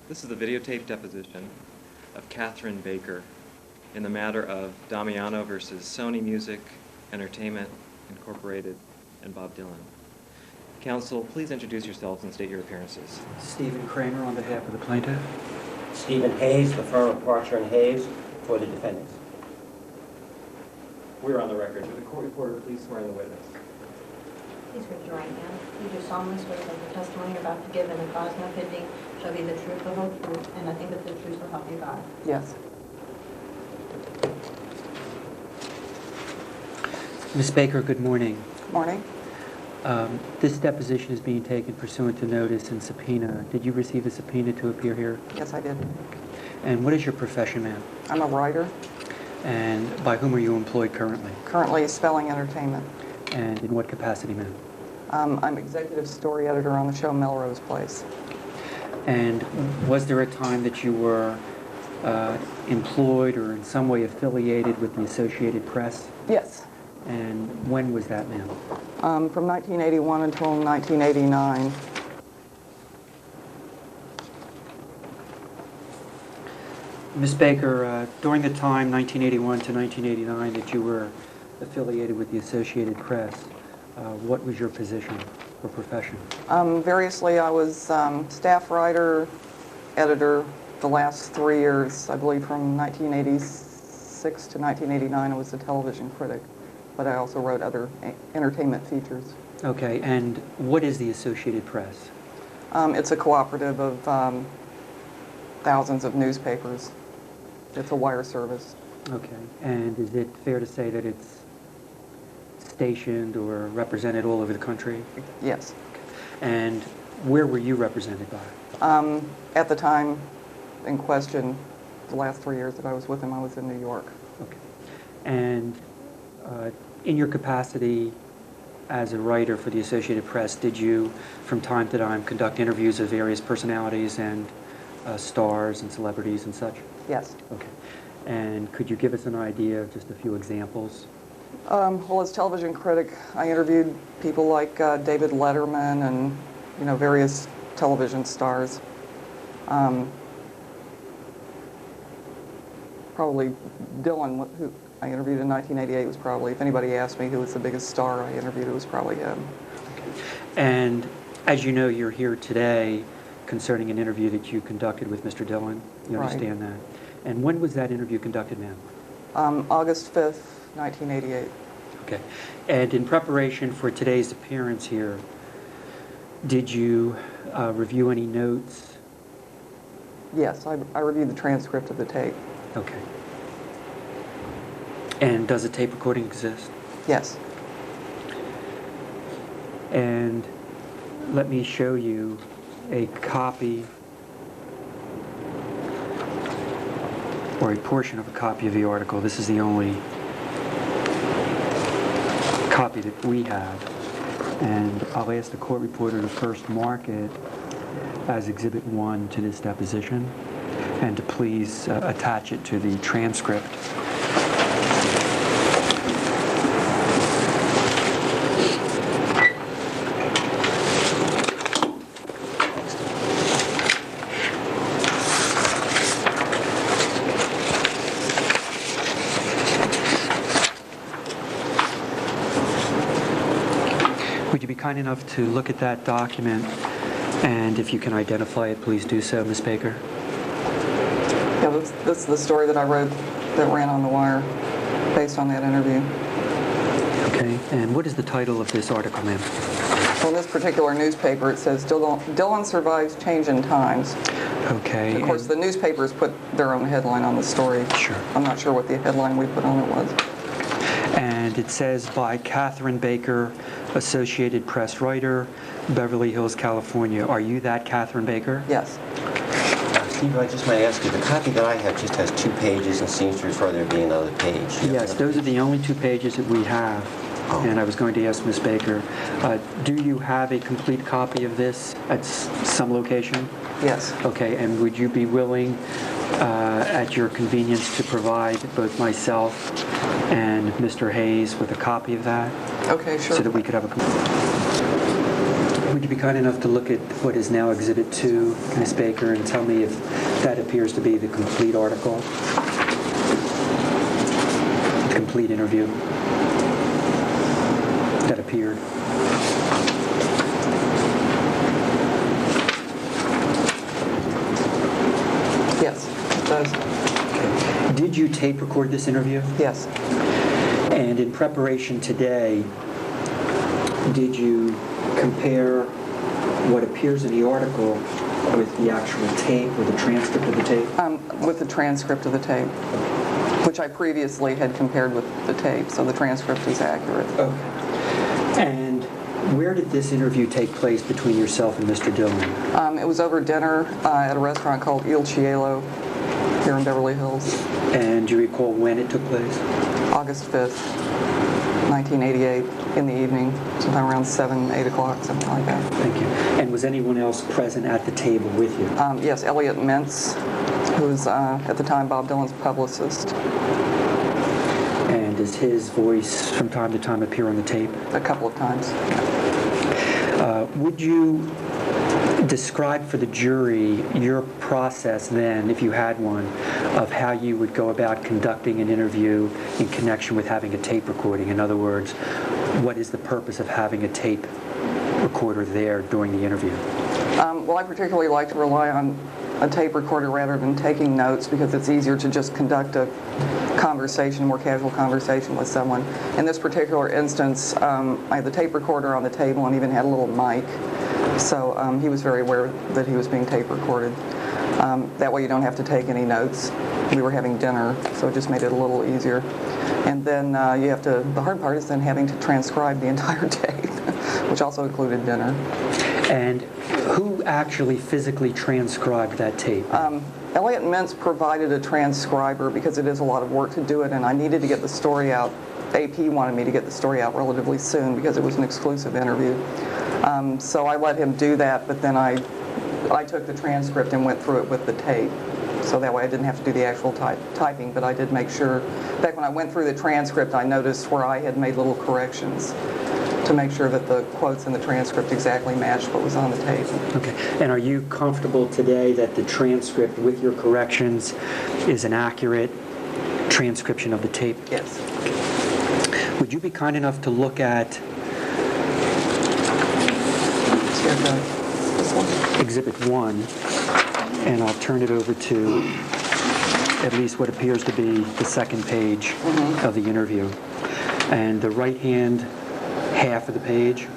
This is the videotape deposition of Catherine Baker in the matter of Damiano versus Sony Music Entertainment Incorporated and Bob Dylan. Counsel, please introduce yourselves and state your appearances. Stephen Kramer on behalf of the plaintiff. Stephen Hayes, the firm of Parcher and Hayes, for the defendants. We're on the record. Would the court reporter please swear in the witness? Please raise your right hand. You do solemnly swear that the testimony you're about to give in the cause now pending shall be the truth, the whole truth, and nothing but the truth will help you God. Yes. Ms. Baker, good morning. Good morning. This deposition is being taken pursuant to notice and subpoena. Did you receive a subpoena to appear here? Yes, I did. And what is your profession, ma'am? I'm a writer, And by whom are you employed currently? currently Spelling Entertainment. And in what capacity, ma'am? I'm executive story editor on the show Melrose Place. And was there a time that you were employed or in some way affiliated with the Associated Press? Yes. And when was that, ma'am? From 1981 until 1989. Ms. Baker, during the time 1981 to 1989 that you were affiliated with the Associated Press, what was your position or profession? Variously, I was staff writer, editor the last 3 years. I believe from 1986 to 1989 I was a television critic, but I also wrote other entertainment features. Okay, and what is the Associated Press? It's a cooperative of thousands of newspapers. It's a wire service. Okay, and is it fair to say that it's stationed or represented all over the country? Yes. And where were you represented by? At the time in question, the last 3 years that I was with him, I was in New York. Okay. And in your capacity as a writer for the Associated Press, did you, from time to time, conduct interviews of various personalities and stars and celebrities and such? Yes. Okay. And could you give us an idea of just a few examples? Well, as television critic, I interviewed people like David Letterman and, various television stars. Probably Dylan, who I interviewed in 1988, was probably, if anybody asked me who was the biggest star I interviewed, it was probably him. Okay. And as you know, you're here today concerning an interview that you conducted with Mr. Dillon. You Right. understand that? And when was that interview conducted, ma'am? August 5th, 1988. Okay. And in preparation for today's appearance here, did you review any notes? Yes, I reviewed the transcript of the tape. Okay. And does a tape recording exist? Yes. And let me show you a copy or a portion of a copy of the article. This is the only copy that we have. And I'll ask the court reporter to first mark it as Exhibit 1 to this deposition and to please attach it to the transcript. Would you be kind enough to look at that document, and if you can identify it, please do so, Ms. Baker? Yeah, this is the story that I wrote that ran on the wire based on that interview. Okay, and what is the title of this article, ma'am? Well, in this particular newspaper, it says, Dylan survives change in times. Okay. Of course, the newspapers put their own headline on the story. Sure. I'm not sure what the headline we put on it was. And it says by Catherine Baker, Associated Press writer, Beverly Hills, California. Are you that Catherine Baker? Yes. Steve, I just might ask you, the copy that I have just has 2 pages and seems to refer there being another page. Yes, those are the only 2 pages that we have. Oh. And I was going to ask Ms. Baker, do you have a complete copy of this at some location? Yes. Okay, and would you be willing, at your convenience, to provide both myself and Mr. Hayes with a copy of that? Okay, sure. So that we could have a... Would you be kind enough to look at what is now Exhibit 2, Ms. Baker, and tell me if that appears to be the complete article? The complete interview that appeared? Yes, it does. Did you tape record this interview? Yes. And in preparation today, did you compare what appears in the article with the actual tape or the transcript of the tape? With the transcript of the tape, which I previously had compared with the tape, so the transcript is accurate. Okay. And where did this interview take place between yourself and Mr. Dillon? It was over dinner at a restaurant called Il Cielo here in Beverly Hills. And do you recall when it took place? August 5th, 1988, in the evening, sometime around 7, 8 o'clock, something like that. Thank you. And was anyone else present at the table with you? Yes, Elliot Mintz, who was at the time Bob Dylan's publicist. And does his voice from time to time appear on the tape? A couple of times. Would you describe for the jury your process then, if you had one, of how you would go about conducting an interview in connection with having a tape recording? In other words, what is the purpose of having a tape recorder there during the interview? Well, I particularly like to rely on a tape recorder rather than taking notes because it's easier to just conduct a conversation, more casual conversation with someone. In this particular instance, I had the tape recorder on the table and even had a little mic. So he was very aware that he was being tape recorded. That way you don't have to take any notes. We were having dinner, so it just made it a little easier. And then the hard part is then having to transcribe the entire tape, which also included dinner. And who actually physically transcribed that tape? Elliot Mintz provided a transcriber because it is a lot of work to do it, and I needed to get the story out. AP wanted me to get the story out relatively soon because it was an exclusive interview. So I let him do that, but then I took the transcript and went through it with the tape. So that way I didn't have to do the actual typing, but I did make sure. In fact, when I went through the transcript, I noticed where I had made little corrections to make sure that the quotes in the transcript exactly matched what was on the tape. Okay. And are you comfortable today that the transcript with your corrections is an accurate transcription of the tape? Yes. Would you be kind enough to look at Exhibit 1, and I'll turn it over to at least what appears to be the second page of the interview. And the right-hand half of the page,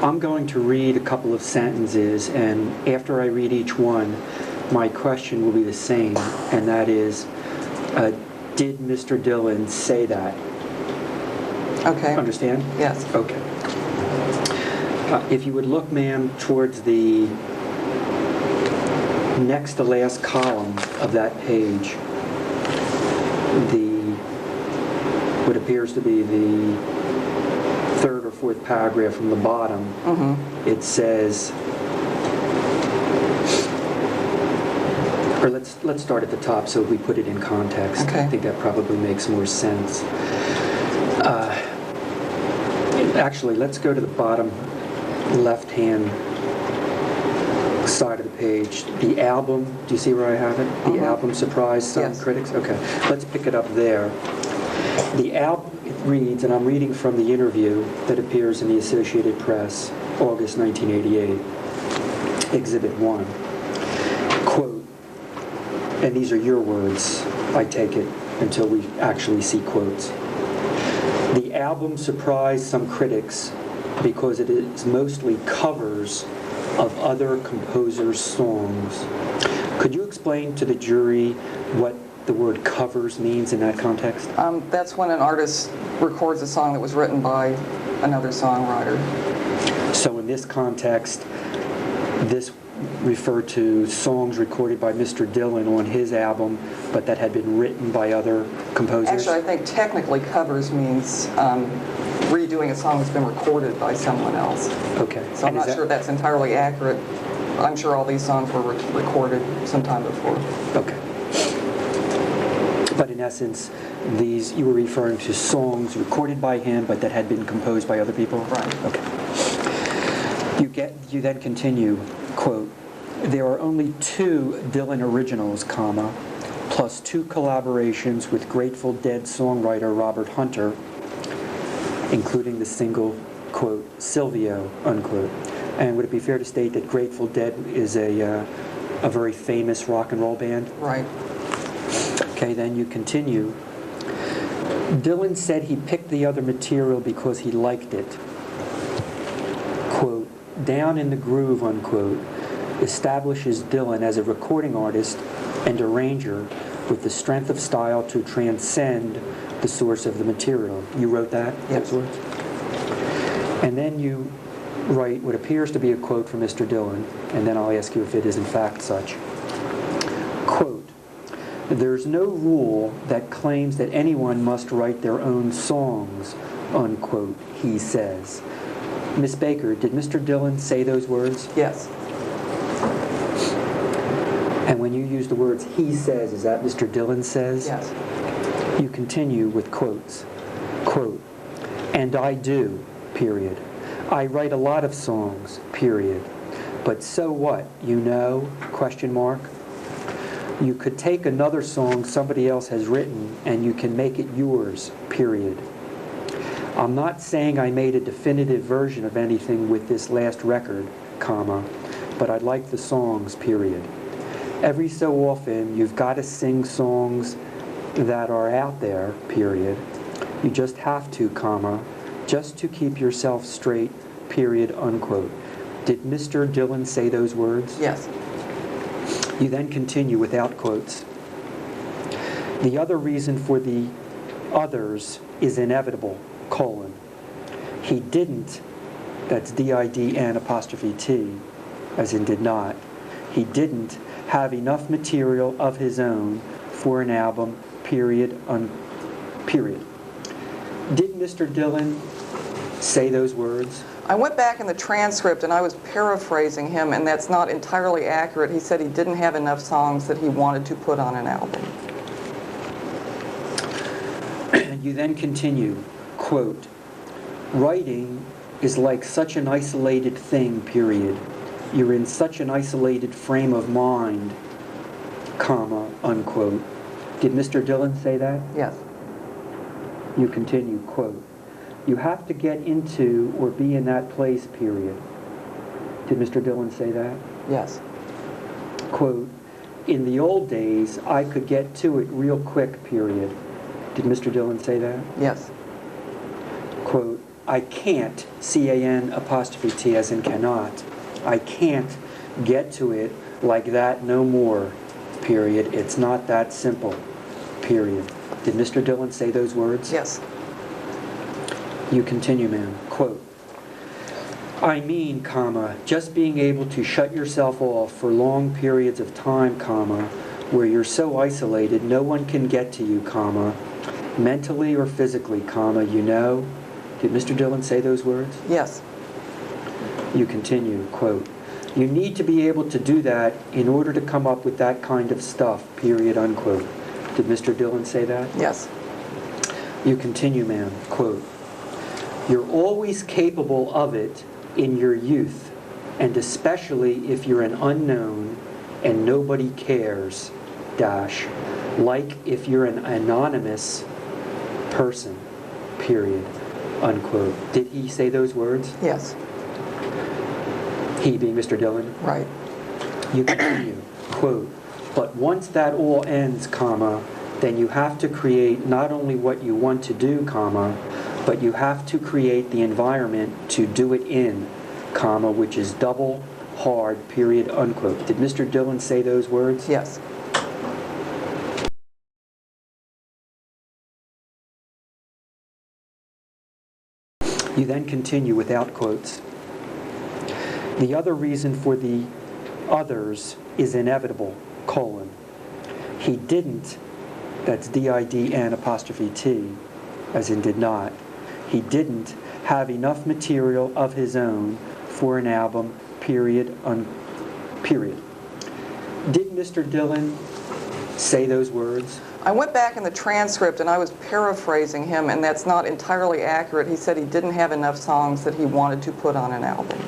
I'm going to read a couple of sentences, and after I read each one, my question will be the same, and that is, did Mr. Dillon say that? Okay. Understand? Yes. Okay. If you would look, ma'am, towards the next to last column of that page, what appears to be the third or fourth paragraph from the bottom, it says, or let's start at the top so we put it in context. Okay. I think that probably makes more sense. Actually, let's go to the bottom left-hand side of the page. The album, do you see where I have it? The album surprised some critics? Okay, let's pick it up there. The album, it reads, and I'm reading from the interview that appears in the Associated Press, August 1988, Exhibit 1. Quote, and these are your words, I take it, until we actually see quotes. The album surprised some critics because it is mostly covers of other composers' songs. Could you explain to the jury what the word covers means in that context? That's when an artist records a song that was written by another songwriter. So in this context, this referred to songs recorded by Mr. Dillon on his album, but that had been written by other composers? Actually, I think technically covers means redoing a song that's been recorded by someone else. Okay. So I'm not sure that's entirely accurate. I'm sure all these songs were recorded sometime before. Okay. But in essence, these, you were referring to songs recorded by him, but that had been composed by other people? Right. Okay. You then continue, quote, "There are only 2 Dylan originals, comma, plus 2 collaborations with Grateful Dead songwriter Robert Hunter, including the single, quote, Silvio, unquote." And would it be fair to state that Grateful Dead is a very famous rock and roll band? Right. Okay, then you continue. "Dylan said he picked the other material because he liked it. Quote, Down in the Groove, unquote, establishes Dylan as a recording artist and arranger with the strength of style to transcend the source of the material." You wrote that? Yes. Those words? And then you write what appears to be a quote from Mr. Dylan, and then I'll ask you if it is in fact such. Quote, "There's no rule that claims that anyone must write their own songs," unquote, he says. Miss Baker, did Mr. Dylan say those words? Yes. And when you use the words "he says," is that Mr. Dylan says? Yes. You continue with quotes. Quote, "And I do, period. I write a lot of songs, period. But so what, you know, question mark? You could take another song somebody else has written and you can make it yours, period. I'm not saying I made a definitive version of anything with this last record, comma, but I like the songs, period. Every so often, you've got to sing songs that are out there, period. You just have to, comma, just to keep yourself straight, period, unquote." Did Mr. Dylan say those words? Yes. You then continue without quotes. "The other reason for the others is inevitable, colon. He didn't," that's D-I-D-N apostrophe T, as in did not, "he didn't have enough material of his own for an album, period, period." Did Mr. Dylan say those words? I went back in the transcript and I was paraphrasing him, and that's not entirely accurate. He said he didn't have enough songs that he wanted to put on an album. You then continue, quote, "Writing is like such an isolated thing, period. You're in such an isolated frame of mind, comma, unquote." Did Mr. Dylan say that? Yes. You continue, quote, "You have to get into or be in that place, period." Did Mr. Dylan say that? Yes. Quote, "In the old days, I could get to it real quick, period." Did Mr. Dylan say that? Yes. Quote, "I can't, C-A-N apostrophe T as in cannot, I can't get to it like that no more, period. It's not that simple, period." Did Mr. Dylan say those words? Yes. You continue, ma'am. Quote, "I mean, comma, just being able to shut yourself off for long periods of time, comma, where you're so isolated no one can get to you, comma, mentally or physically, comma, you know." Did Mr. Dylan say those words? Yes. You continue, quote, "You need to be able to do that in order to come up with that kind of stuff, period, unquote." Did Mr. Dylan say that? Yes. You continue, ma'am, quote, "You're always capable of it in your youth, and especially if you're an unknown and nobody cares, dash, like if you're an anonymous person, period, unquote." Did he say those words? Yes. He being Mr. Dylan? Right. You continue, quote, "But once that all ends, comma, then you have to create not only what you want to do, comma, but you have to create the environment to do it in, comma, which is double hard, period, unquote." Did Mr. Dylan say those words? Yes. You then continue without quotes. "The other reason for the others is inevitable, colon. He didn't," that's D-I-D-N apostrophe T, as in did not, "he didn't have enough material of his own for an album, period, period." Did Mr. Dylan say those words? I went back in the transcript and I was paraphrasing him, and that's not entirely accurate. He said he didn't have enough songs that he wanted to put on an album.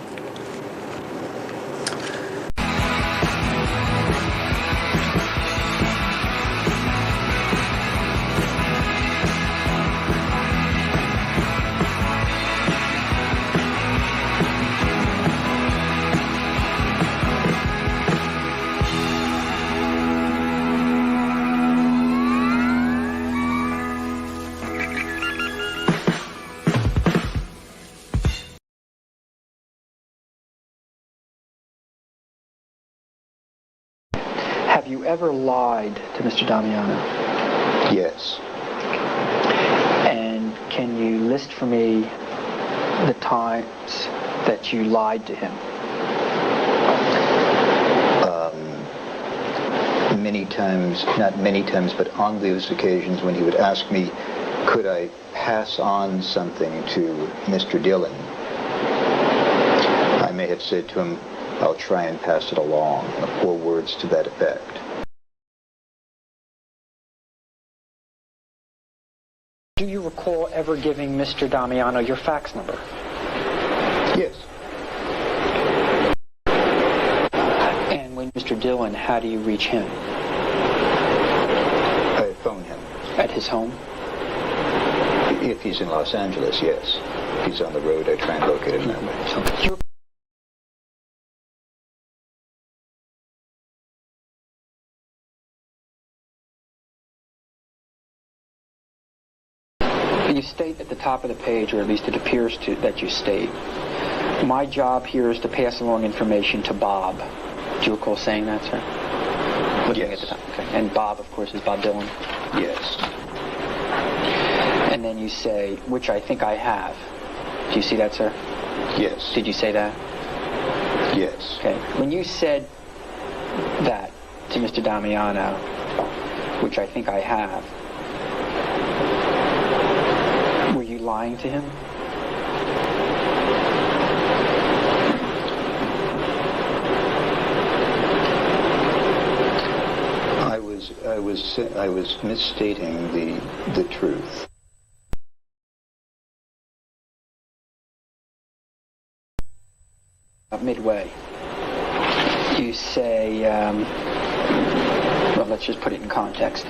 you ever lied to Mr. Damiano? Yes. And can you list for me the times that you lied to him? Many times, not many times, but on those occasions when he would ask me, could I pass on something to Mr. Dillon? I may have said to him, I'll try and pass it along, or words to that effect. Do you recall ever giving Mr. Damiano your fax number? Yes. And when Mr. Dillon, how do you reach him? I phone him. At his home? If he's in Los Angeles, yes. If he's on the road, I try and locate him that way. You state at the top of the page, or at least it appears to that you state, my job here is to pass along information to Bob. Do you recall saying that, sir? Looking Yes. at the top. Okay. And Bob, of course, is Bob Dylan. Yes. And then you say, which I think I have. Do you see that, sir? Yes. Did you say that? Yes. Okay. When you said that to Mr. Damiano, which I think I have, were you lying to him? I was misstating the truth. Midway, you say, well, let's just put it in context.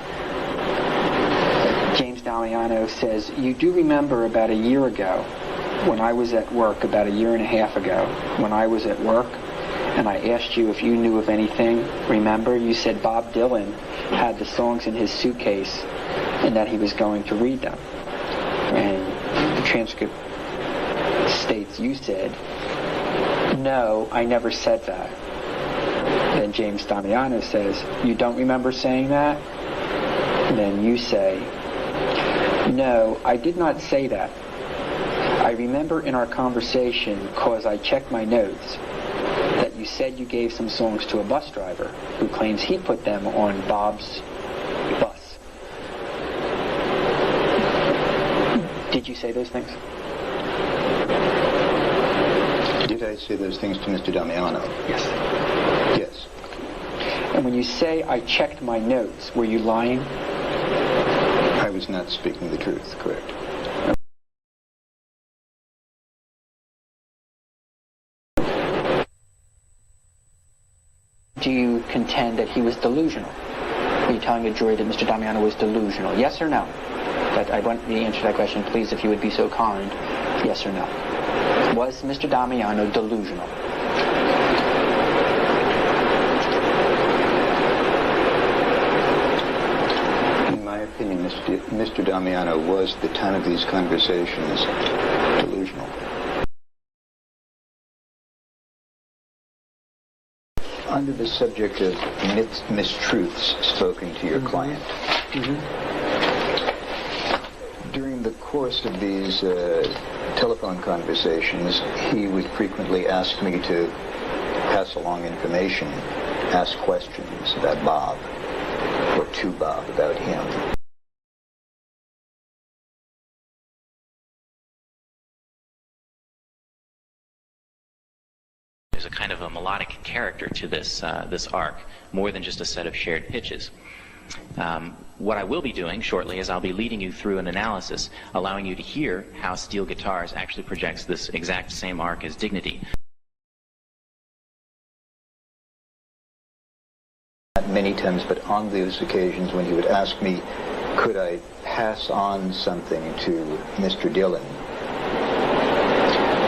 James Damiano says, you do remember about a year ago when I was at work, about a year and a half ago, when I was at work, and I asked you if you knew of anything. Remember, you said Bob Dylan had the songs in his suitcase and that he was going to read them. And the transcript states you said, no, I never said that. Then James Damiano says, you don't remember saying that? And then you say, no, I did not say that. I remember in our conversation, cause I checked my notes, that you said you gave some songs to a bus driver who claims he put them on Bob's bus. Did you say those things? Did I say those things to Mr. Damiano? Yes. Yes. And when you say I checked my notes, were you lying? I was not speaking the truth, correct. Do you contend that he was delusional? Are you telling a jury that Mr. Damiano was delusional? Yes or no? But I want the answer to that question, please, if you would be so kind. Yes or no? Was Mr. Damiano delusional? In my opinion, Mr. Damiano was, at the time of these conversations, delusional. Under the subject of mistruths spoken to your client, during the course of these telephone conversations, he would frequently ask me to pass along information, ask questions about Bob, or to Bob about him. There's a kind of a melodic character to this arc, more than just a set of shared pitches. What I will be doing shortly is I'll be leading you through an analysis, allowing you to hear how steel guitars actually projects this exact same arc as dignity. Not many times, but on those occasions when he would ask me, could I pass on something to Mr. Dillon?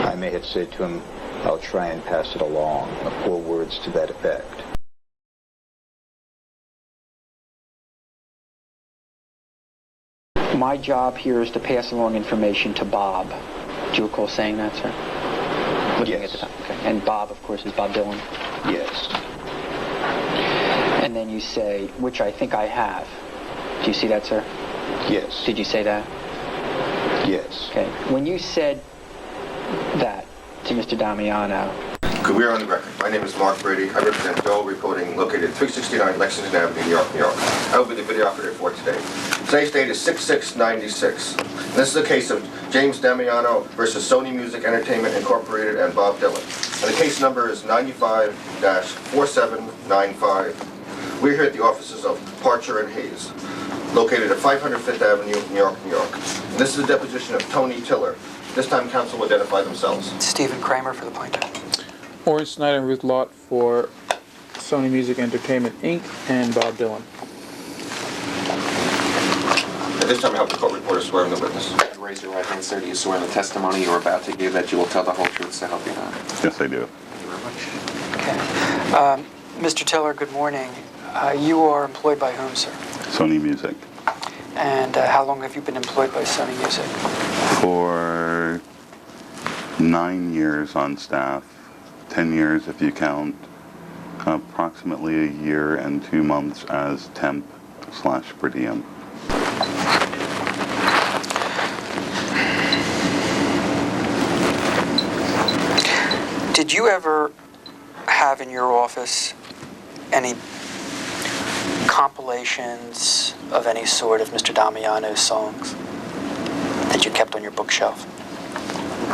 I may have said to him, I'll try and pass it along, or words to that effect. My job here is to pass along information to Bob. Do you recall saying that, sir? Looking Yes. at the top. Okay. And Bob, of course, is Bob Dylan. Yes. And then you say, which I think I have. Do you see that, sir? Yes. Did you say that? Yes. Okay. When you said that to Mr. Damiano, Okay, we are on the record. My name is Mark Brady. I represent Dole Reporting, located at 369 Lexington Avenue, New York, New York. I will be the video operator for today. Today's date is 6/6/96. This is a case of James Damiano versus Sony Music Entertainment Incorporated and Bob Dylan. And the case number is 95-4795. We're here at the offices of Parcher and Hayes, located at 500 Fifth Avenue, New York, New York. And this is a deposition of Tony Tiller. This time, counsel will identify themselves. Stephen Kramer for the plaintiff. Orange Snyder and Ruth Lott for Sony Music Entertainment, Inc. and Bob Dylan. At this time, I have the court reporter swearing the witness. Raise your right hand, sir. Do you swear in the testimony you are about to give that you will tell the whole truth, so help you God? Yes, I do. Thank you very much. Okay. Mr. Tiller, good morning. You are employed by whom, sir? Sony Music. And how long have you been employed by Sony Music? For 9 years on staff, 10 years if you count approximately a year and 2 months as temp/per diem. Did you ever have in your office any compilations of any sort of Mr. Damiano's songs that you kept on your bookshelf?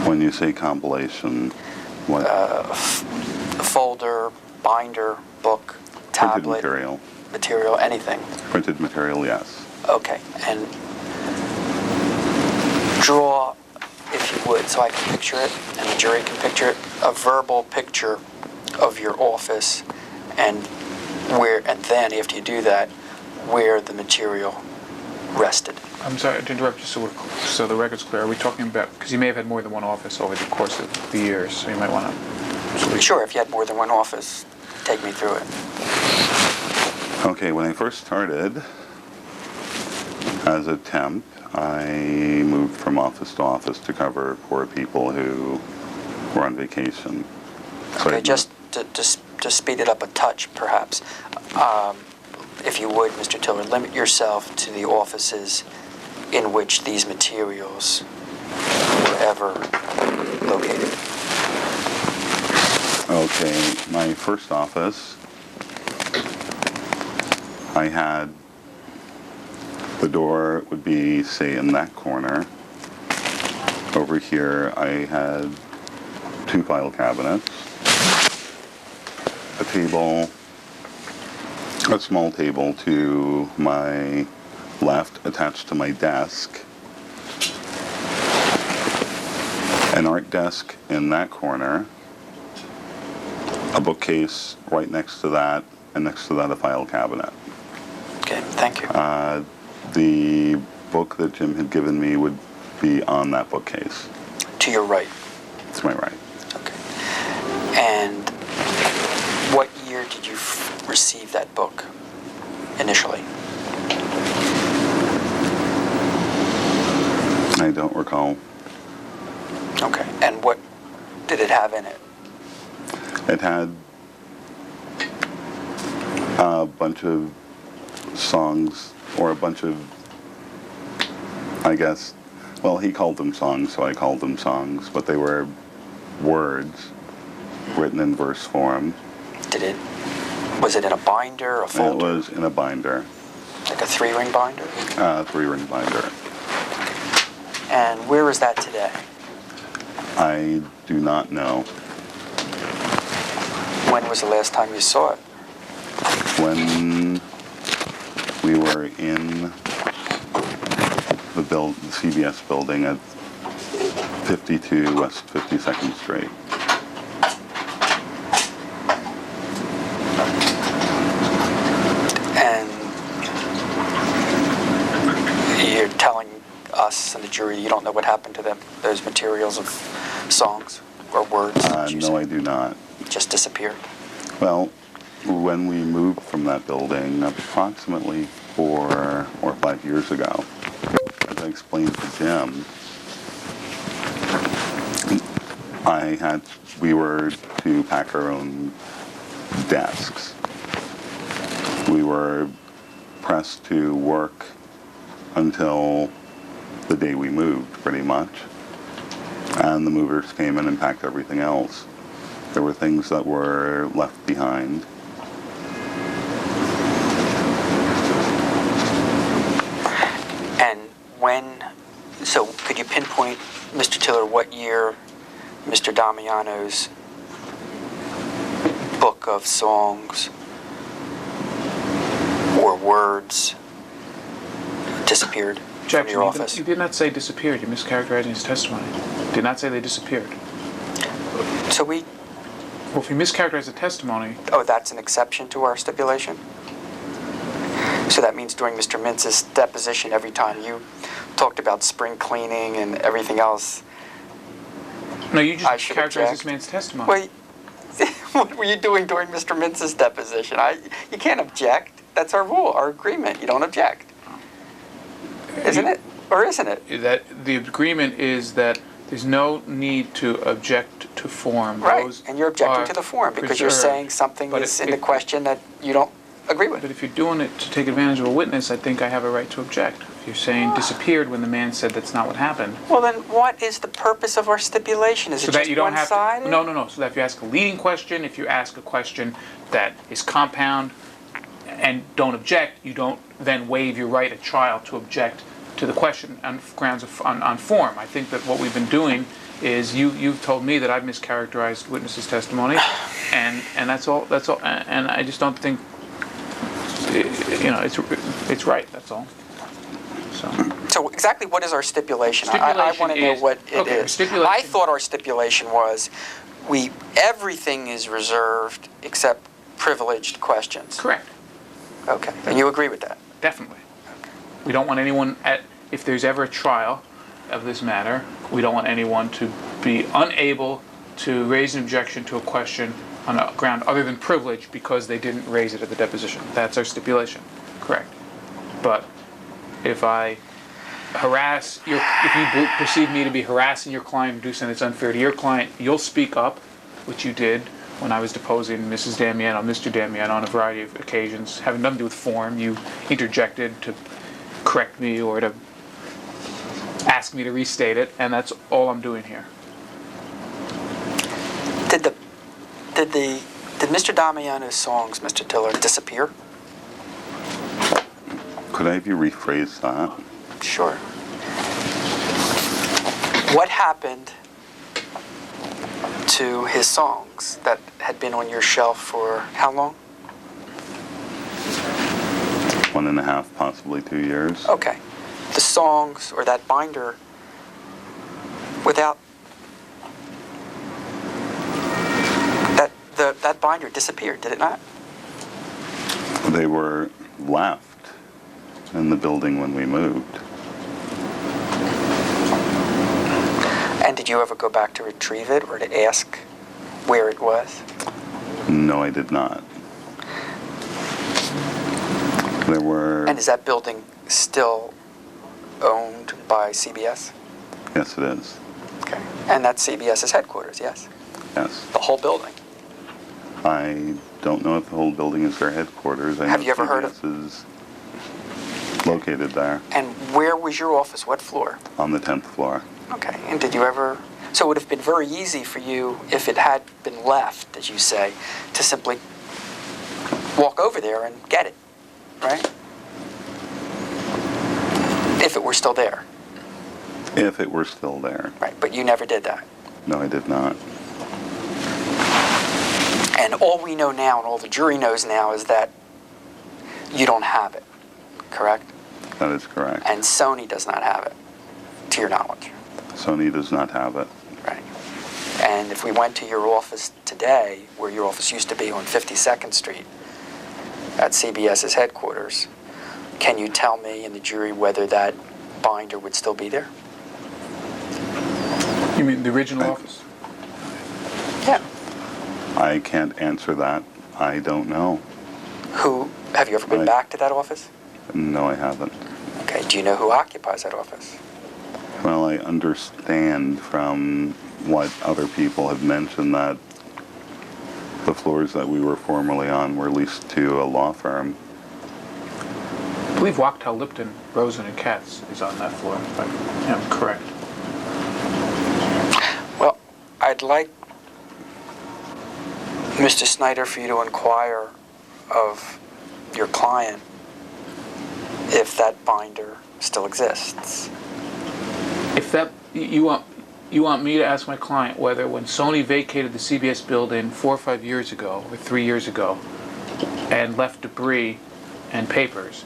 When you say compilation, what? Folder, binder, book, tablet, Printed material, anything. Printed material, yes. Okay, and draw, if you would, so I can picture it and the jury can picture it, a verbal picture of your office and then after you do that, where the material rested. I'm sorry to interrupt you, so the record's clear. Are we talking about, because you may have had more than one office over the course of the years, so you might want to... Sure, if you had more than one office, take me through it. Okay, when I first started as a temp, I moved from office to office to cover for people who were on vacation. So Okay, just to speed it up a touch, perhaps. If you would, Mr. Tiller, limit yourself to the offices in which these materials were ever located. Okay, my first office, I had, the door would be, say, in that corner. Over here, I had 2 file cabinets, a table, a small table to my left attached to my desk, an art desk in that corner, a bookcase right next to that, and next to that a file cabinet. Okay, thank you. The book that Jim had given me would be on that bookcase. To your right. To my right. Okay. And what year did you receive that book initially? I don't recall. Okay. And what did it have in it? It had a bunch of songs, or a bunch of, I guess, well, he called them songs, so I called them songs, but they were words written in verse form. Was it in a binder, a folder? It was in a binder. Like a 3-ring binder? 3-ring binder. And where is that today? I do not know. When was the last time you saw it? When we were in the CBS building at 52 West 52nd Street. And you're telling us and the jury you don't know what happened to them, those materials of songs or words? No, I do not. Just disappeared? Well, when we moved from that building approximately 4 or 5 years ago, as I explained to Jim, we were to pack our own desks. We were pressed to work until the day we moved, pretty much. And the movers came in and packed everything else. There were things that were left behind. And so could you pinpoint, Mr. Tiller, what year Mr. Damiano's book of songs or words disappeared from your office? You did not say disappeared. You're mischaracterizing his testimony. You did not say they disappeared. So Well, if you mischaracterize the testimony... Oh, that's an exception to our stipulation? So that means during Mr. Mintz's deposition, every time you talked about spring cleaning and everything else... No, you just characterized this man's testimony. Wait, what were you doing during Mr. Mintz's deposition? You can't object. That's our rule, our agreement. You don't object. Isn't it? Or isn't it? That the agreement is that there's no need to object to form. Right, Those and you're objecting are to the form because you're preserved. saying something But is in the question that you don't agree with. But if you're doing it to take advantage of a witness, I think I have a right to object. If you're saying disappeared when the man said that's not what happened. Well, then what is the purpose of our stipulation? Is So it that just you don't have one-sided? to, no. So that if you ask a leading question, if you ask a question that is compound and don't object, you don't then waive your right at trial to object to the question on grounds of on form. I think that what we've been doing is you've told me that I've mischaracterized witnesses' testimony, and that's all. And I just don't think it's right. That's all. So exactly what is our stipulation? I want to know what it is. I thought our stipulation was everything is reserved except privileged questions. Correct. Okay, and you agree with that? Definitely. We don't want anyone if there's ever a trial of this matter, we don't want anyone to be unable to raise an objection to a question on a ground other than privilege because they didn't raise it at the deposition. That's our stipulation. Correct. But if I if you perceive me to be harassing your client and do something that's unfair to your client, you'll speak up, which you did when I was deposing Mrs. Damiano, Mr. Damiano on a variety of occasions, having nothing to do with form. You interjected to correct me or to ask me to restate it, and that's all I'm doing here. Did Mr. Damiano's songs, Mr. Tiller, disappear? Could I have you rephrase that? Sure. What happened to his songs that had been on your shelf for how long? 1.5, possibly 2 years. Okay. The songs or that binder that binder disappeared, did it not? They were left in the building when we moved. And did you ever go back to retrieve it or to ask where it was? No, I did not. There were... And is that building still owned by CBS? Yes, it is. Okay. And that's CBS's headquarters, yes? Yes. The whole building? I don't know if the whole building is their headquarters. Have you ever heard of... CBS is located there. And where was your office? What floor? On the 10th floor. Okay. And did you ever... So it would have been very easy for you, if it had been left, as you say, to simply walk over there and get it, right? If it were still there. If it were still there. Right, but you never did that. No, I did not. And all we know now, and all the jury knows now, is that you don't have it, correct? That is correct. And Sony does not have it, to your knowledge. Sony does not have it. Right. And if we went to your office today, where your office used to be on 52nd Street, at CBS's headquarters, can you tell me and the jury whether that binder would still be there? You mean the original office? Yeah. I can't answer that. I don't know. Have you ever been back to that office? No, I haven't. Okay, do you know who occupies that office? Well, I understand from what other people have mentioned that the floors that we were formerly on were leased to a law firm. I believe Wachtell Lipton, Rosen and Katz is on that floor, if I am correct. Well, I'd like, Mr. Snyder, for you to inquire of your client if that binder still exists. If that, you want me to ask my client whether when Sony vacated the CBS building 4 or 5 years ago, or 3 years ago, and left debris and papers,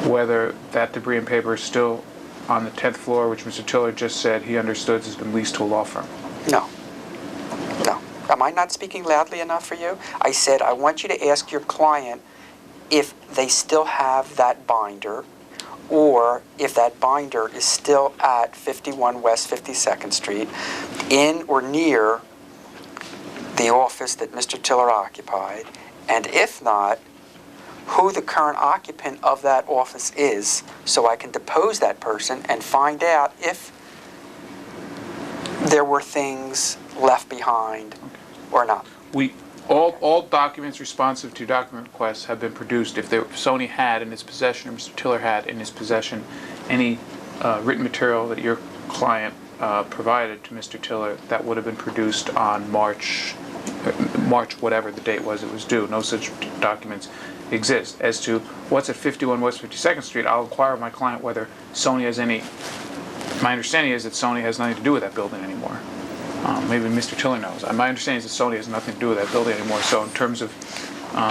whether that debris and paper is still on the 10th floor, which Mr. Tiller just said he understood has been leased to a law firm? No. No. Am I not speaking loudly enough for you? I said I want you to ask your client if they still have that binder, or if that binder is still at 51 West 52nd Street, in or near the office that Mr. Tiller occupied, and if not, who the current occupant of that office is, so I can depose that person and find out if there were things left behind or not. All documents responsive to document requests have been produced. If Sony had in his possession, or Mr. Tiller had in his possession, any written material that your client provided to Mr. Tiller, that would have been produced on March, whatever the date was it was due. No such documents exist. As to what's at 51 West 52nd Street, I'll inquire of my client whether Sony has any. My understanding is that Sony has nothing to do with that building anymore. Maybe Mr. Tiller knows. My understanding is that Sony has nothing to do with that building anymore. So in terms of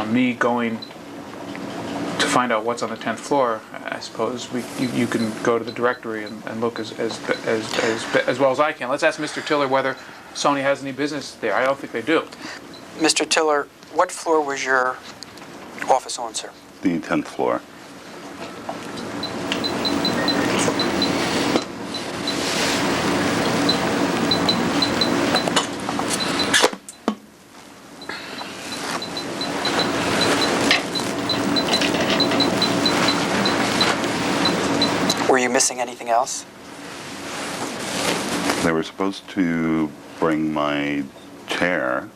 me going to find out what's on the 10th floor, I suppose you can go to the directory and look as well as I can. Let's ask Mr. Tiller whether Sony has any business there. I don't think they do. Mr. Tiller, what floor was your office on, sir? The 10th floor. Were you missing anything else? They were supposed to bring my chair,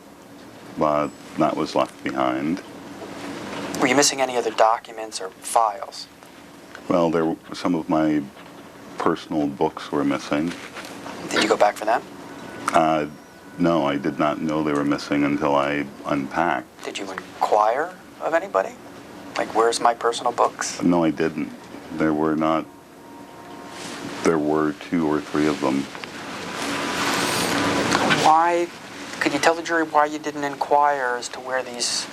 but that was left behind. Were you missing any other documents or files? Well, some of my personal books were missing. Did you go back for them? No, I did not know they were missing until I unpacked. Did you inquire of anybody? Like, where's my personal books? No, I didn't. There were 2 or 3 of them. Why, could you tell the jury why you didn't inquire as to where these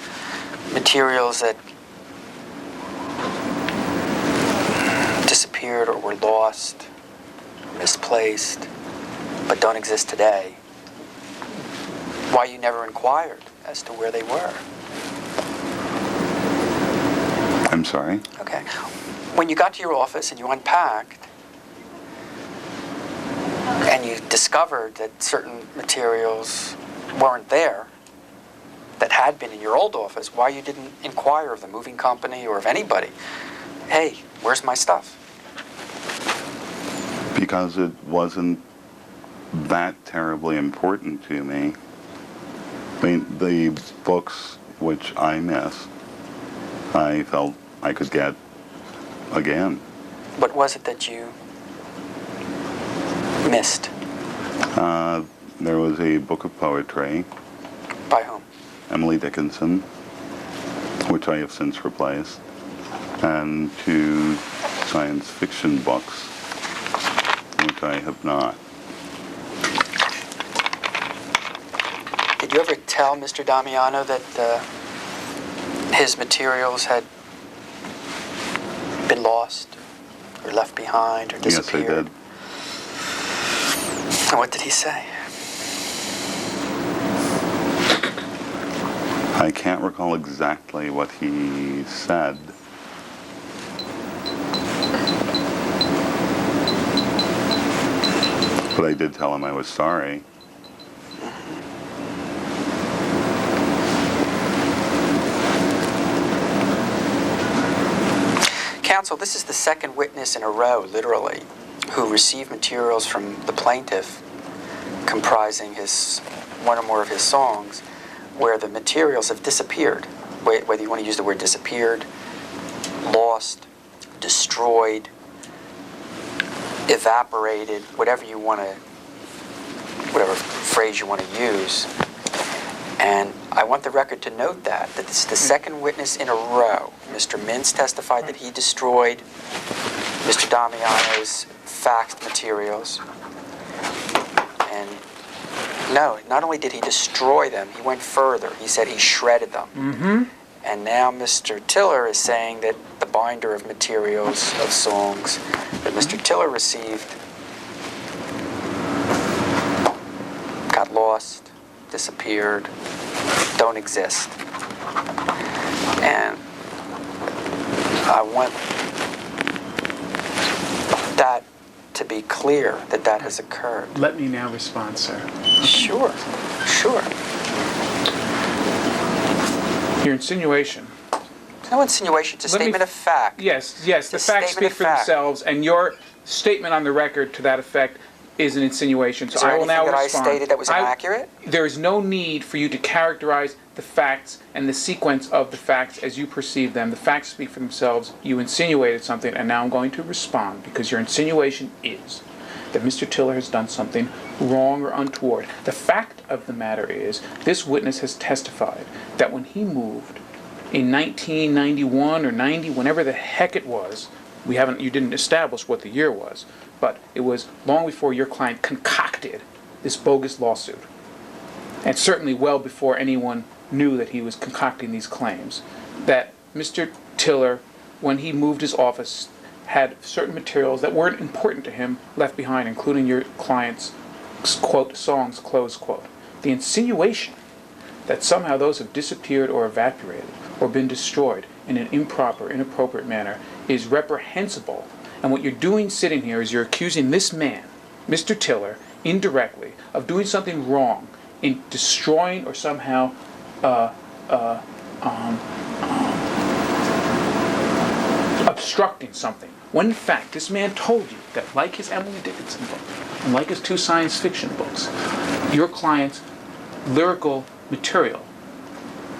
materials that disappeared or were lost, misplaced, but don't exist today, why you never inquired as to where they were? I'm sorry? Okay. When you got to your office and you unpacked, and you discovered that certain materials weren't there that had been in your old office, why you didn't inquire of the moving company or of anybody? Hey, where's my stuff? Because it wasn't that terribly important to me. I mean, the books which I missed, I felt I could get again. What was it that you missed? There was a book of poetry. By whom? Emily Dickinson, which I have since replaced, and 2 science fiction books, which I have not. Did you ever tell Mr. Damiano that his materials had been lost or left behind or disappeared? Yes, I did. And what did he say? I can't recall exactly what he said. But I did tell him I was sorry. Counsel, this is the second witness in a row, literally, who received materials from the plaintiff comprising one or more of his songs where the materials have disappeared. Whether you want to use the word disappeared, lost, destroyed, evaporated, whatever phrase you want to use. And I want the record to note that this is the second witness in a row. Mr. Mintz testified that he destroyed Mr. Damiano's faxed materials. And no, not only did he destroy them, he went further. He said he shredded them. Mm-hmm. And now Mr. Tiller is saying that the binder of materials, of songs, that Mr. Tiller received got lost, disappeared, don't exist. And I want that to be clear that that has occurred. Let me now respond, sir. Sure, sure. Your insinuation. No insinuation, it's a statement of fact. Yes, It's the a facts statement speak of for fact. themselves, and your statement on the record to that effect is an insinuation. So Is there I will now anything that respond. I stated that was inaccurate? There is no need for you to characterize the facts and the sequence of the facts as you perceive them. The facts speak for themselves. You insinuated something, and now I'm going to respond, because your insinuation is that Mr. Tiller has done something wrong or untoward. The fact of the matter is, this witness has testified that when he moved in 1991 or 90, whenever the heck it was, you didn't establish what the year was, but it was long before your client concocted this bogus lawsuit, and certainly well before anyone knew that he was concocting these claims, that Mr. Tiller, when he moved his office, had certain materials that weren't important to him left behind, including your client's, quote, songs, close quote. The insinuation that somehow those have disappeared or evaporated or been destroyed in an improper, inappropriate manner is reprehensible. And what you're doing sitting here is you're accusing this man, Mr. Tiller, indirectly of doing something wrong in destroying or somehow obstructing something. When in fact, this man told you that, like his Emily Dickinson book and like his 2 science fiction books, your client's lyrical material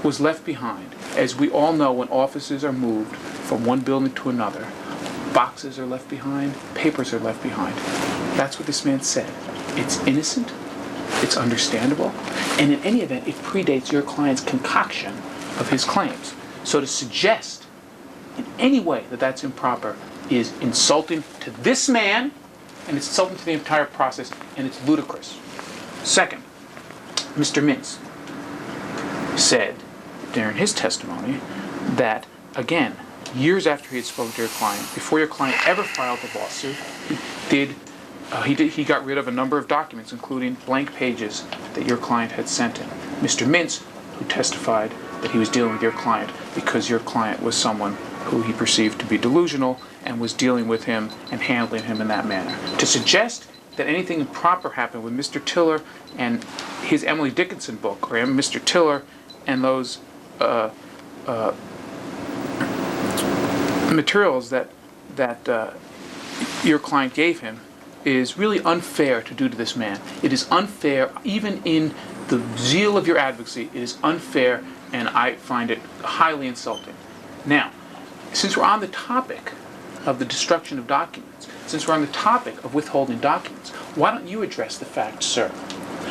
was left behind. As we all know, when offices are moved from one building to another, boxes are left behind, papers are left behind. That's what this man said. It's innocent, it's understandable, and in any event, it predates your client's concoction of his claims. So to suggest in any way that that's improper is insulting to this man, and it's insulting to the entire process, and it's ludicrous. Second, Mr. Mintz said during his testimony that, again, years after he had spoken to your client, before your client ever filed the lawsuit, he got rid of a number of documents, including blank pages that your client had sent him. Mr. Mintz, who testified that he was dealing with your client because your client was someone who he perceived to be delusional and was dealing with him and handling him in that manner. To suggest that anything improper happened with Mr. Tiller and his Emily Dickinson book, or Mr. Tiller and those materials that your client gave him is really unfair to do to this man. It is unfair, even in the zeal of your advocacy, it is unfair, and I find it highly insulting. Now, since we're on the topic of the destruction of documents, since we're on the topic of withholding documents, why don't you address the fact, sir,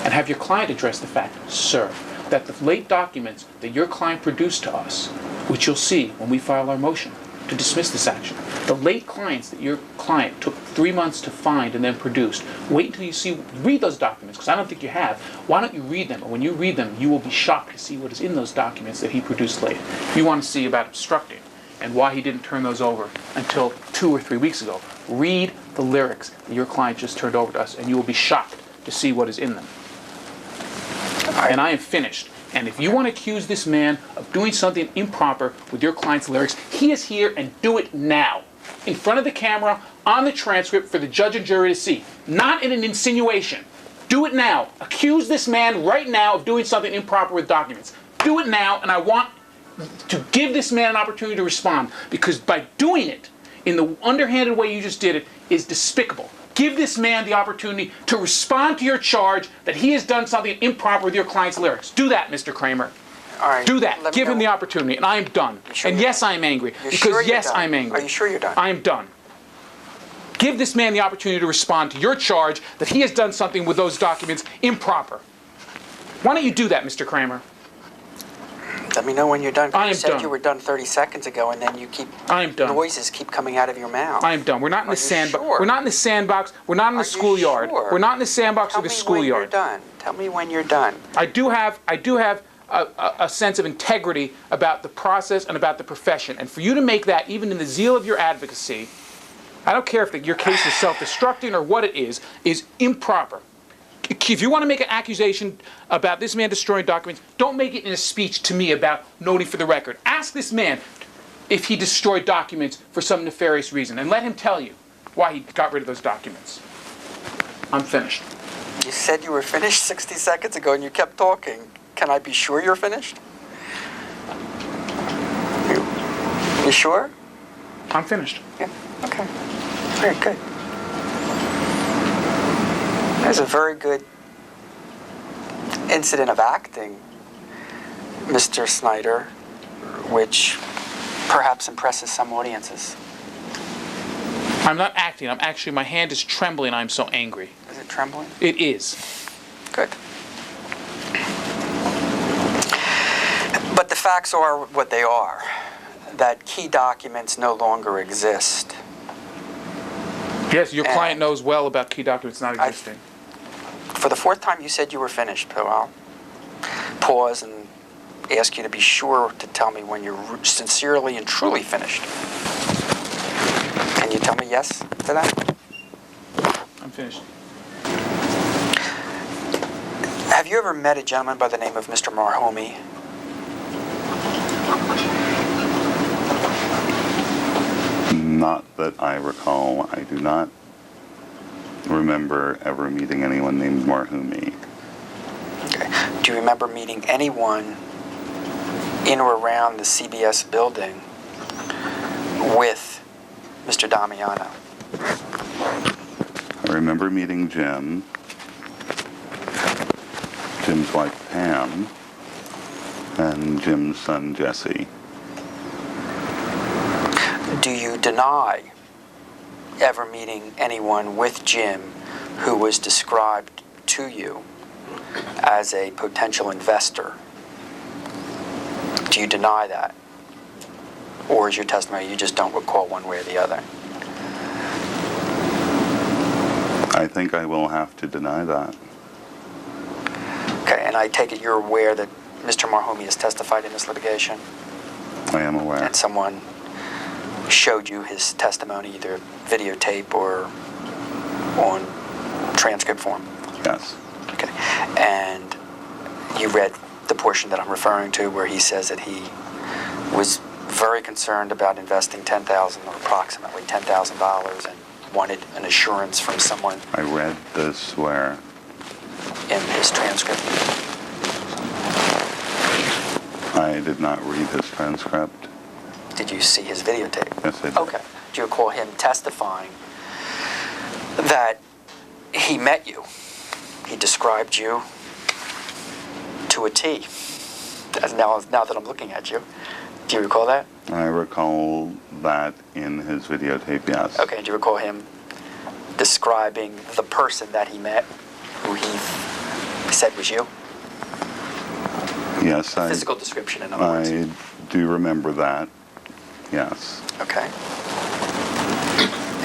and have your client address the fact, sir, that the late documents that your client produced to us, which you'll see when we file our motion to dismiss this action, the late clients that your client took 3 months to find and then produced, wait until you read those documents, because I don't think you have. Why don't you read them? And when you read them, you will be shocked to see what is in those documents that he produced late. If you want to see about obstructing and why he didn't turn those over until 2 or 3 weeks ago, read the lyrics that your client just turned over to us, and you will be shocked to see what is in them. And I am finished. And if you want to accuse this man of doing something improper with your client's lyrics, he is here, and do it now. In front of the camera, on the transcript, for the judge and jury to see. Not in an insinuation. Do it now. Accuse this man right now of doing something improper with documents. Do it now, and I want to give this man an opportunity to respond, because by doing it in the underhanded way you just did it is despicable. Give this man the opportunity to respond to your charge that he has done something improper with your client's lyrics. Do that, Mr. Kramer. All right. Do that. Let me Give him know. the opportunity, and I am done. Sure And you're yes, done? I am angry. You're Because sure you're yes, done? I'm angry. Are you sure you're done? I am done. Give this man the opportunity to respond to your charge that he has done something with those documents improper. Why don't you do that, Mr. Kramer? Let me know when you're done. 'Cause I am you said done. you were done 30 seconds ago, and then you keep I am done. noises keep coming out of your mouth. I am done. We're not in Are the you sandbox. sure? We're not in the sandbox. We're not in the Are you schoolyard. sure? We're not in the sandbox Tell or the me when schoolyard. you're done. Tell me when you're done. I do have a sense of integrity about the process and about the profession. And for you to make that, even in the zeal of your advocacy, I don't care if your case is self-destructing or what it is improper. If you want to make an accusation about this man destroying documents, don't make it in a speech to me about noting for the record. Ask this man if he destroyed documents for some nefarious reason, and let him tell you why he got rid of those documents. I'm finished. You said you were finished 60 seconds ago, and you kept talking. Can I be sure you're finished? You sure? I'm finished. Yeah. Okay. Very good. There's a very good incident of acting, Mr. Snyder, which perhaps impresses some audiences. I'm not acting. I'm actually, my hand is trembling. I'm so angry. Is it trembling? It is. Good. But the facts are what they are, that key documents no longer exist. Yes, your client knows well about key documents not existing. For the fourth time, you said you were finished, so I'll pause and ask you to be sure to tell me when you're sincerely and truly finished. Can you tell me yes to that? I'm finished. Have you ever met a gentleman by the name of Mr. Marhomi? Not that I recall. I do not remember ever meeting anyone named Marhomi. Okay. Do you remember meeting anyone in or around the CBS building with Mr. Damiano? I remember meeting Jim, Jim's wife Pam, and Jim's son Jesse. Do you deny ever meeting anyone with Jim who was described to you as a potential investor? Do you deny that? Or is your testimony you just don't recall one way or the other? I think I will have to deny that. Okay, and I take it you're aware that Mr. Marhomi has testified in this litigation? I am aware. And someone showed you his testimony, either videotape or on transcript form? Yes. Okay. And you read the portion that I'm referring to where he says that he was very concerned about investing $10,000 or approximately $10,000 and wanted an assurance from someone I read this where? in his transcript. I did not read his transcript. Did you see his videotape? Yes, I did. Okay. Do you recall him testifying that he met you? He described you to a T. Now that I'm looking at you. Do you recall that? I recall that in his videotape, yes. Okay. Do you recall him describing the person that he met, who he said was you? Yes, Physical description, in other words. I do remember that, yes. Okay.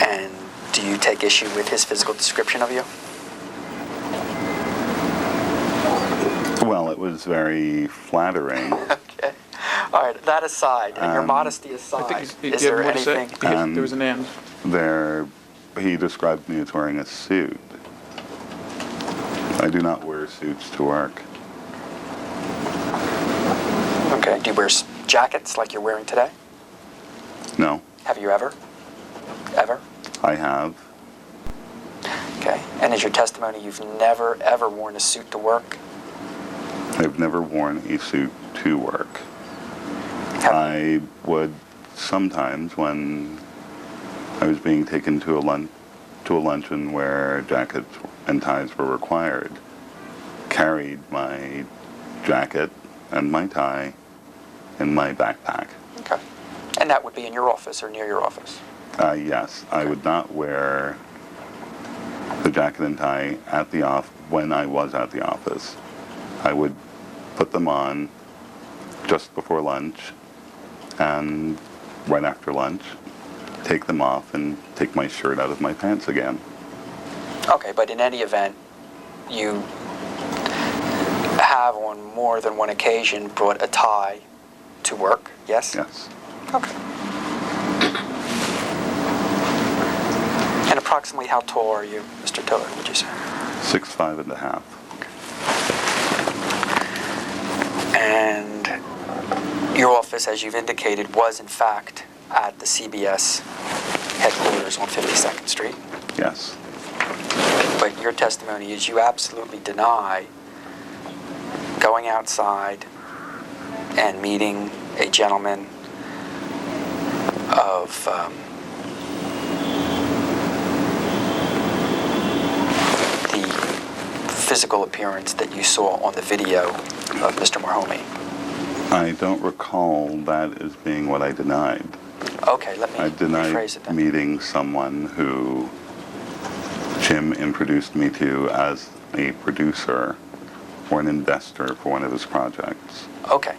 And do you take issue with his physical description of you? Well, it was very flattering. Okay. All right. That aside, and your modesty I aside, think is there anything? there was an end. He described me as wearing a suit. I do not wear suits to work. Okay. Do you wear jackets like you're wearing today? No, Have you ever? Ever? I have. Okay. And is your testimony you've never, ever worn a suit to work? I've never worn a suit to work. Have I would sometimes, when I was being taken to a luncheon where jackets and ties were required, carried my jacket and my tie in my backpack. Okay. And that would be in your office or near your office? Yes, I would not wear the jacket and tie at the when I was at the office. I would put them on just before lunch and right after lunch, take them off and take my shirt out of my pants again. Okay, but in any event, you have on more than one occasion brought a tie to work, yes? Yes. Okay. And approximately how tall are you, Mr. Tiller, would you say? 6'5½". And your office, as you've indicated, was in fact at the CBS headquarters on 52nd Street. Yes. But your testimony is you absolutely deny going outside and meeting a gentleman of the physical appearance that you saw on the video of Mr. Marhomi. I don't recall that as being what I denied. Okay, let me I denied rephrase it then. meeting someone who Jim introduced me to as a producer or an investor for one of his projects. Okay,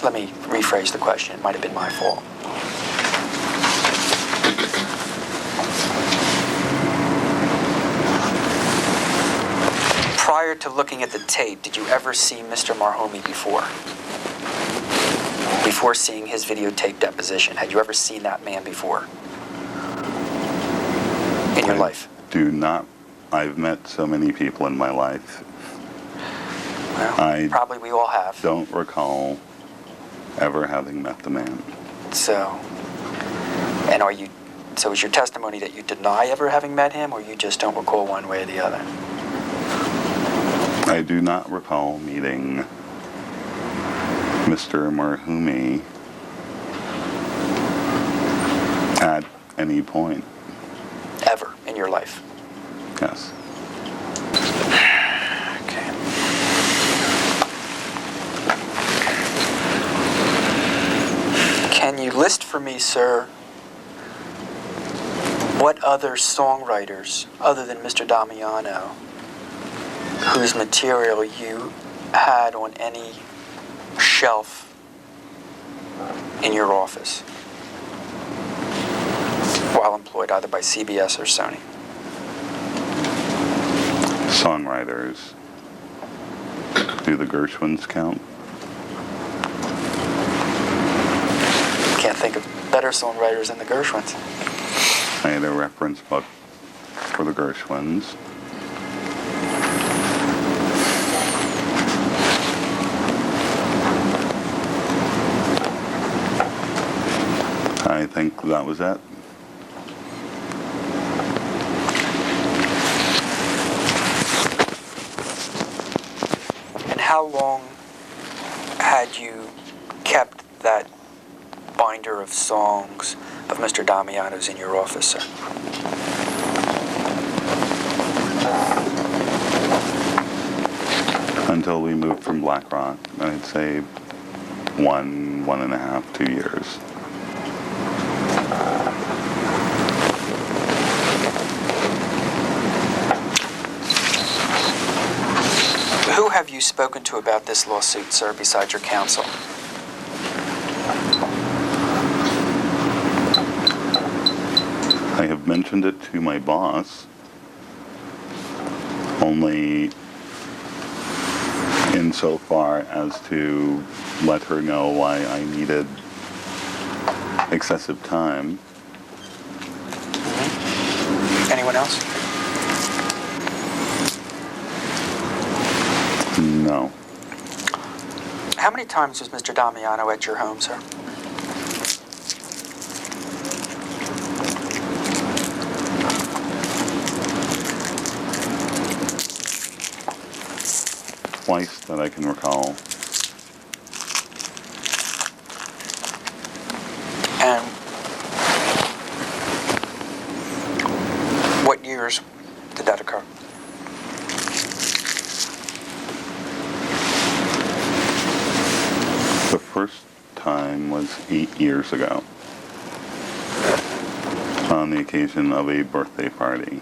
let me rephrase the question. It might have been my fault. Prior to looking at the tape, did you ever see Mr. Marhomi before? Before seeing his videotape deposition, had you ever seen that man before in your life? Do not. I've met so many people in my life. Well, probably we all have. Don't recall ever having met the man. So, and so is your testimony that you deny ever having met him, or you just don't recall one way or the other? I do not recall meeting Mr. Marhomi at any point. Ever in your life? Yes. Okay. Can you list for me, sir, what other songwriters, other than Mr. Damiano, whose material you had on any shelf in your office while employed either by CBS or Sony? Songwriters. Do the Gershwins count? Can't think of better songwriters than the Gershwins. I had a reference book for the Gershwins. I think that was it. And how long had you kept that binder of songs of Mr. Damiano's in your office, sir? Until we moved from Black Rock, I'd say 1.5, 2 years. Who have you spoken to about this lawsuit, sir, besides your counsel? I have mentioned it to my boss, only insofar as to let her know why I needed excessive time. Anyone else? No. How many times was Mr. Damiano at your home, sir? Twice that I can recall. And what years did that occur? 8 years ago on the occasion of a birthday party.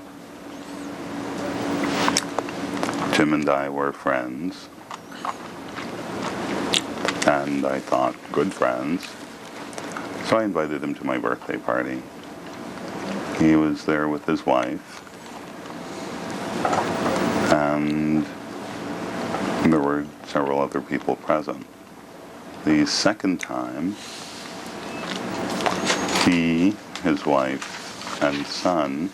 Jim and I were friends, and I thought good friends, so I invited him to my birthday party. He was there with his wife, and there were several other people present. The second time, he, his wife, and son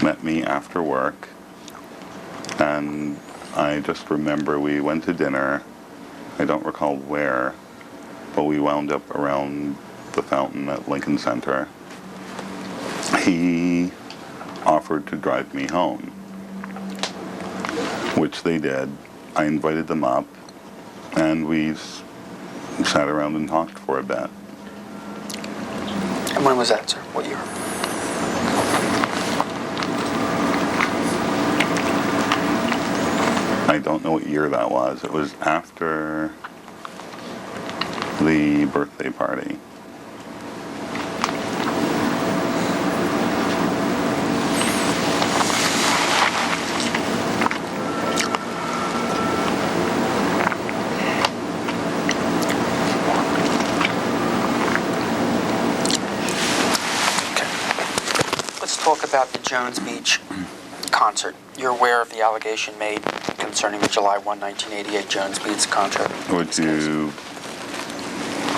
met me after work, and I just remember we went to dinner. I don't recall where, but we wound up around the fountain at Lincoln Center. He offered to drive me home, which they did. I invited them up, and we sat around and talked for a bit. And when was that, sir? What year? I don't know what year that was. It was after the birthday party. Let's talk about the Jones Beach concert. You're aware of the allegation made concerning the July 1, 1988 Jones Beach concert? Would you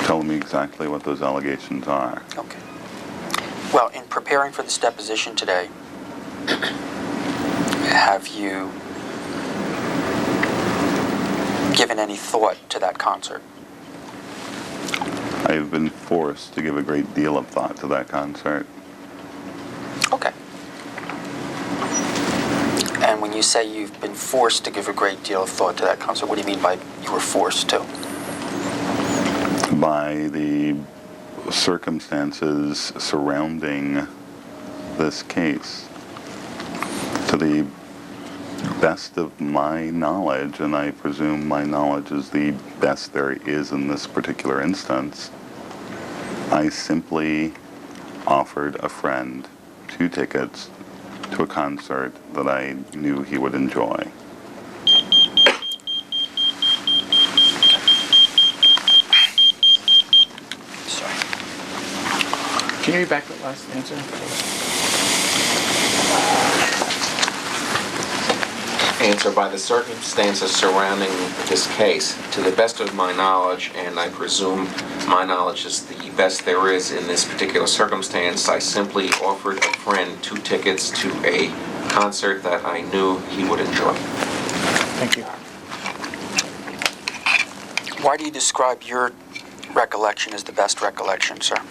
tell me exactly what those allegations are? Okay. Well, in preparing for this deposition today, have you given any thought to that concert? I have been forced to give a great deal of thought to that concert. Okay. And when you say you've been forced to give a great deal of thought to that concert, what do you mean by you were forced to? By the circumstances surrounding this case. To the best of my knowledge, and I presume my knowledge is the best there is in this particular instance, I simply offered a friend 2 tickets to a concert that I knew he would enjoy. Sorry. Can you read back that last answer? Answer: by the circumstances surrounding this case, to the best of my knowledge, and I presume my knowledge is the best there is in this particular circumstance, I simply offered a friend 2 tickets to a concert that I knew he would enjoy. Thank you. Why do you describe your recollection as the best recollection, sir?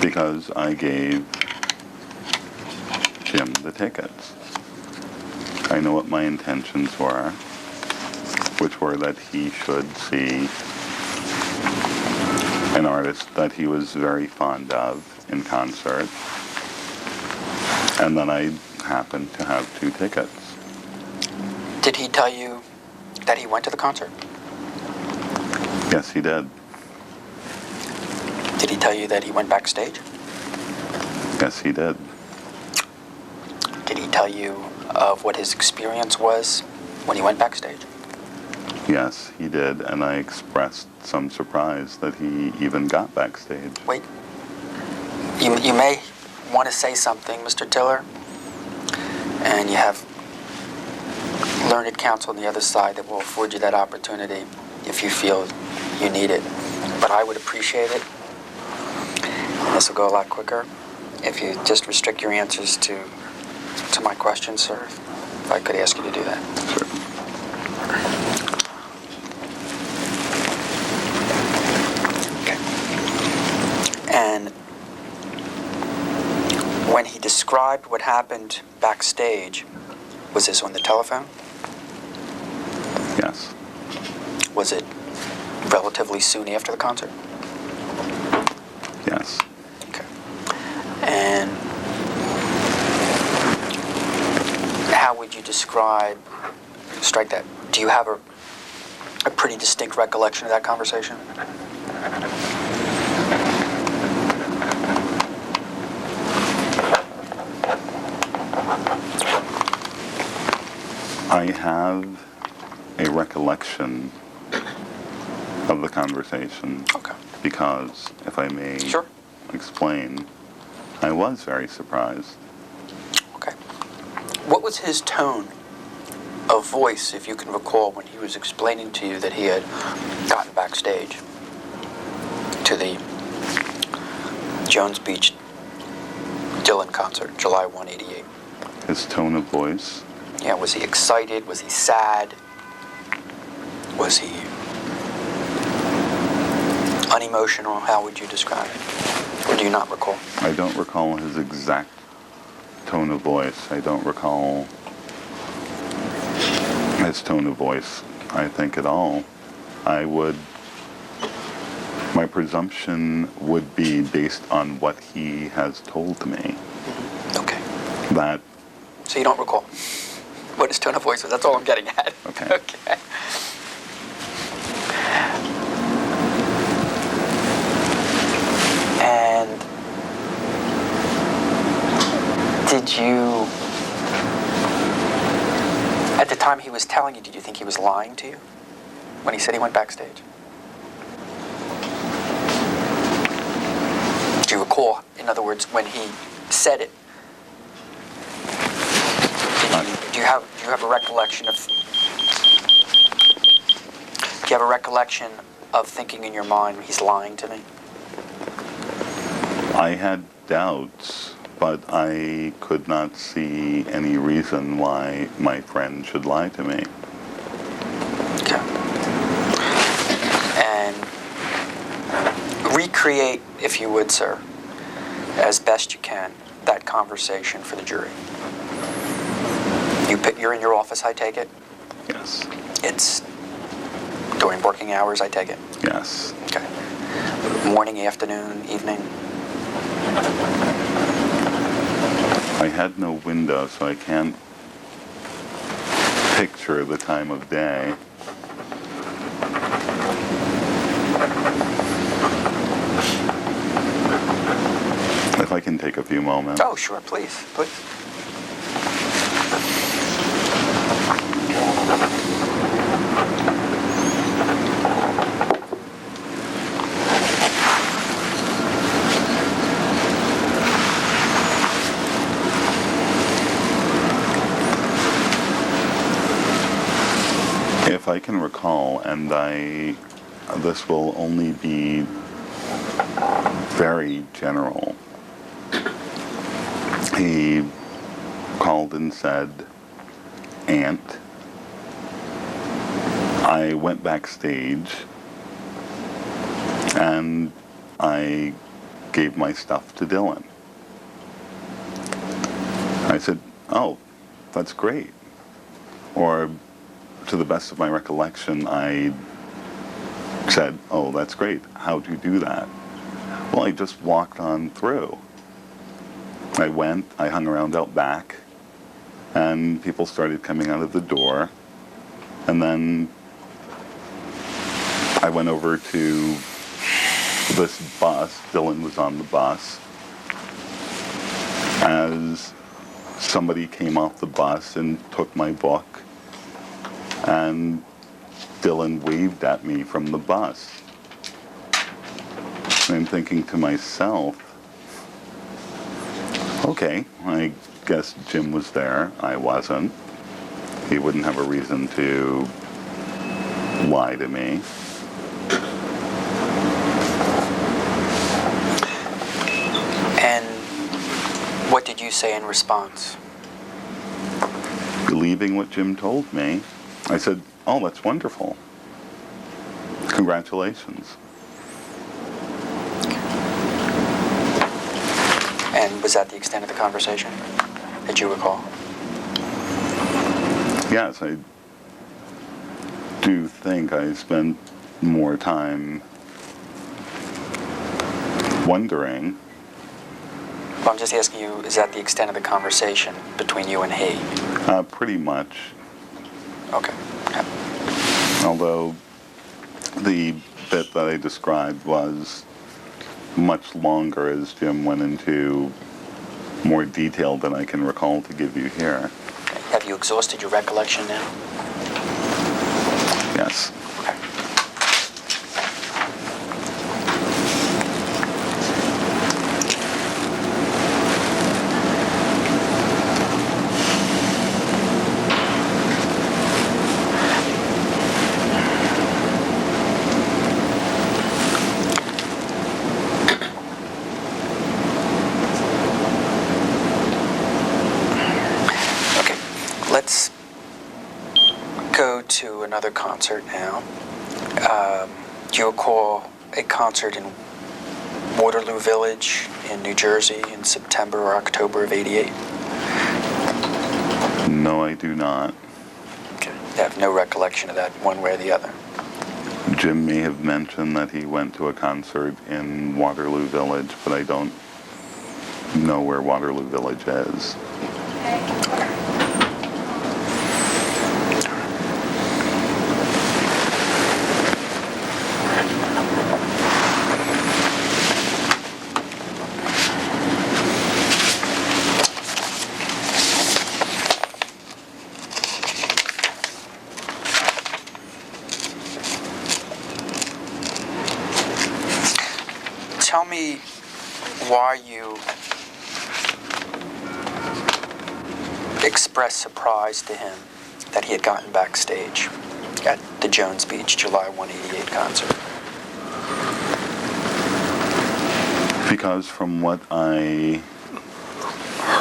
Because I gave Jim the tickets. I know what my intentions were, which were that he should see an artist that he was very fond of in concert, and then I happened to have 2 tickets. Did he tell you that he went to the concert? Yes, he did. Did he tell you that he went backstage? Yes, he did. Did he tell you of what his experience was when he went backstage? Yes, he did, and I expressed some surprise that he even got backstage. Wait. You may want to say something, Mr. Tiller, and you have learned counsel on the other side that will afford you that opportunity if you feel you need it. But I would appreciate it, and this will go a lot quicker, if you just restrict your answers to my questions, sir. If I could ask you to do that. Sure. And when he described what happened backstage, was this on the telephone? Yes. Was it relatively soon after the concert? Yes. Okay. And how would you strike that? Do you have a pretty distinct recollection of that conversation? I have a recollection of the conversation. Okay. Because, if I may Sure. explain, I was very surprised. Okay. What was his tone of voice, if you can recall, when he was explaining to you that he had gotten backstage to the Jones Beach Dylan concert, July 188? His tone of voice? Yeah, was he excited? Was he sad? Was he unemotional? How would you describe it? Or do you not recall? I don't recall his exact tone of voice. I don't recall his tone of voice, I think, at all. My presumption would be based on what he has told me. Okay. That. So you don't recall what his tone of voice was? That's all I'm getting at. Okay. Okay. And did you, at the time he was telling you, did you think he was lying to you when he said he went backstage? Do you recall, in other words, when he said it? Do you have a recollection of? Do you have a recollection of thinking in your mind, he's lying to me? I had doubts, but I could not see any reason why my friend should lie to me. Okay. And recreate, if you would, sir, as best you can, that conversation for the jury. You're in your office, I take it? Yes. It's during working hours, I take it? Yes. Okay. Morning, afternoon, evening? I had no window, so I can't picture the time of day. If I can take a few moments. Oh, sure, please, please. If I can recall, and this will only be very general. He called and said, "Aunt." I went backstage and I gave my stuff to Dylan. I said, "Oh, that's great." Or, to the best of my recollection, I said, "Oh, that's great. How'd you do that?" Well, I just walked on through. I went, I hung around out back, and people started coming out of the door. And then I went over to this bus. Dylan was on the bus. As somebody came off the bus and took my book, and Dylan waved at me from the bus. And I'm thinking to myself, okay, I guess Jim was there. I wasn't. He wouldn't have a reason to lie to me. And what did you say in response? Believing what Jim told me, I said, "Oh, that's wonderful. Congratulations." And was that the extent of the conversation that you recall? Yes, I do think I spent more time wondering. Well, I'm just asking you, is that the extent of the conversation between you and he? Pretty much. Okay. Although The bit that I described was much longer as Jim went into more detail than I can recall to give you here. Have you exhausted your recollection now? Yes. Okay. Let's go to another concert now. Do you recall a concert in Waterloo Village in New Jersey in September or October of '88? No, I do not. Okay. You have no recollection of that one way or the other? Jim may have mentioned that he went to a concert in Waterloo Village, but I don't know where Waterloo Village is. Tell me why you expressed surprise to him that he had gotten backstage at the Jones Beach July 188 concert. Because from what I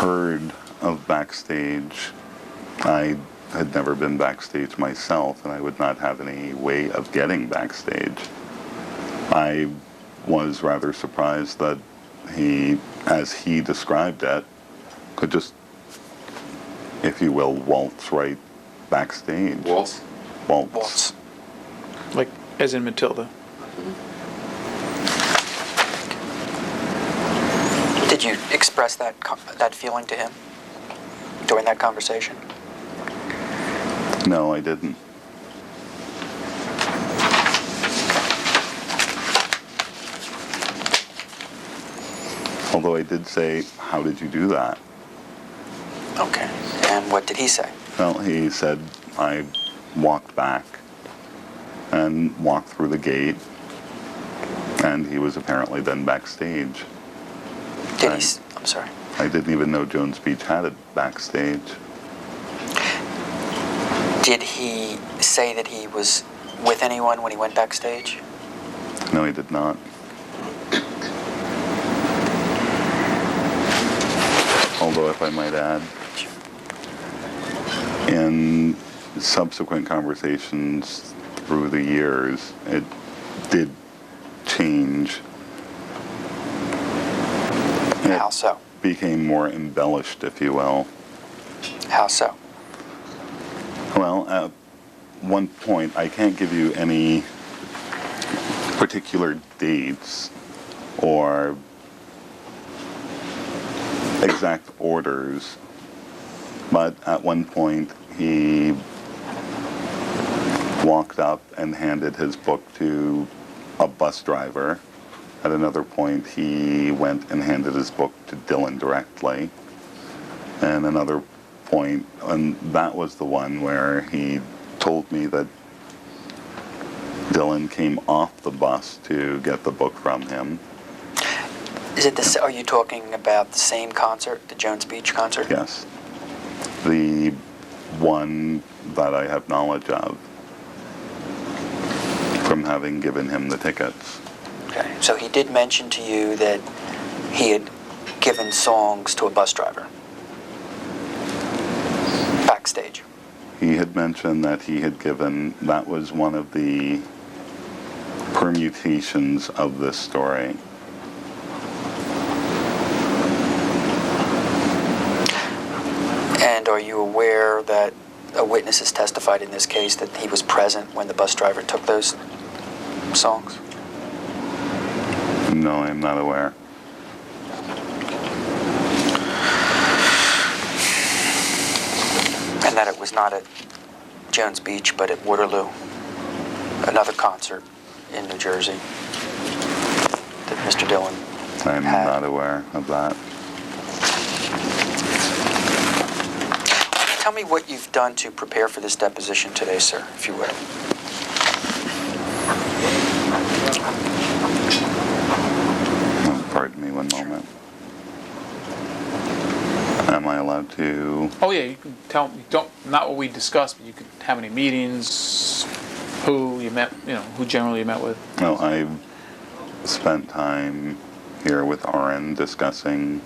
heard of backstage, I had never been backstage myself, and I would not have any way of getting backstage. I was rather surprised that he, as he described it, could just, if you will, waltz right backstage. Waltz? Waltz. Like, as in Matilda. Did you express that feeling to him during that conversation? No, I didn't. Although I did say, how did you do that? Okay. And what did he say? Well, he said, I walked back and walked through the gate, and he was apparently then backstage. I'm sorry. I didn't even know Jones Beach had it backstage. Did he say that he was with anyone when he went backstage? No, he did not. Although, if I might add, in subsequent conversations through the years, it did change. How so? Became more embellished, if you will. How so? Well, at one point, I can't give you any particular dates or exact orders, but at one point he walked up and handed his book to a bus driver. At another point he went and handed his book to Dylan directly. And another point, and that was the one where he told me that Dylan came off the bus to get the book from him. Is it the? Are you talking about the same concert, the Jones Beach concert? Yes. The one that I have knowledge of from having given him the tickets. Okay, so he did mention to you that he had given songs to a bus driver backstage. He had mentioned that he had given, that was one of the permutations of this story. And are you aware that a witness has testified in this case that he was present when the bus driver took those songs? No, I'm not aware. And that it was not at Jones Beach, but at Waterloo, another concert in New Jersey that Mr. Dillon I'm had. not aware of that. Tell me what you've done to prepare for this deposition today, sir, if you would. Oh, pardon me one moment. Am I allowed to? Oh yeah, you can tell. You don't, not what we discussed, but you could have any meetings, who you met, who generally you met with. No, I've spent time here with RN discussing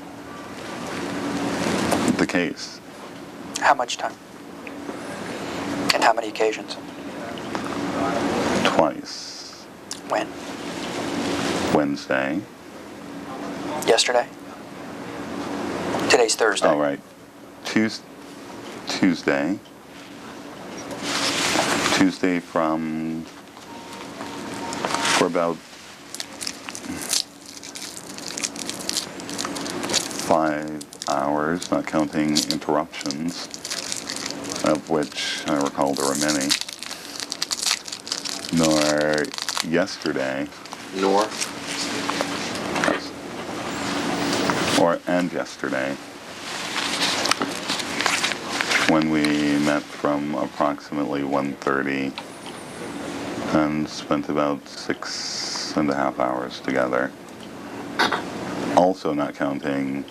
the case. How much time? And how many occasions? Twice. When? Wednesday. Yesterday? Today's Thursday. All right. Tuesday. Tuesday for about 5 hours, not counting interruptions, of which I recall there were many. Nor yesterday. Nor? And yesterday, when we met from approximately 1:30 and spent about 6.5 hours together. Also not counting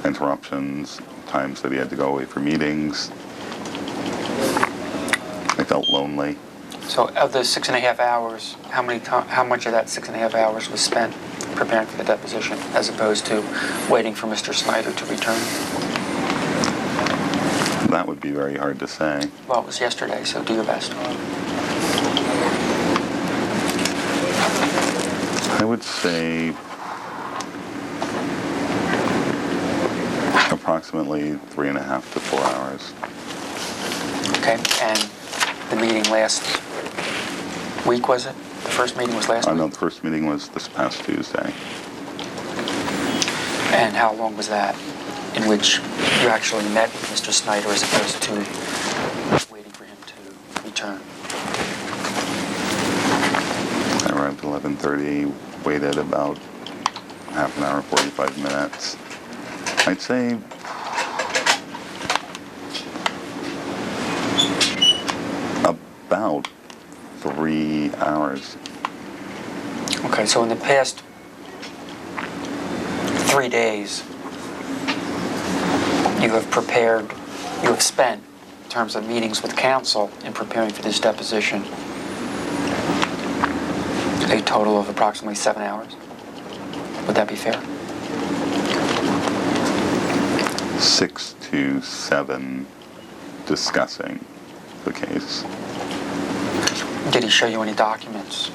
interruptions, times that he had to go away for meetings. I felt lonely. So of those 6.5 hours, how much of that 6.5 hours was spent preparing for the deposition as opposed to waiting for Mr. Snyder to return? That would be very hard to say. Well, it was yesterday, so do your best. I would say approximately 3.5 to 4 hours. Okay, and the meeting last week, was it? The first meeting was last week? No, the first meeting was this past Tuesday. And how long was that, in which you actually met with Mr. Snyder as opposed to waiting for him to return? I arrived at 11:30, waited about half an hour, 45 minutes. I'd say about 3 hours. Okay, so in the past 3 days, you have spent, in terms of meetings with counsel in preparing for this deposition, a total of approximately 7 hours. Would that be fair? 6 to 7 discussing the case. Did he show you any documents?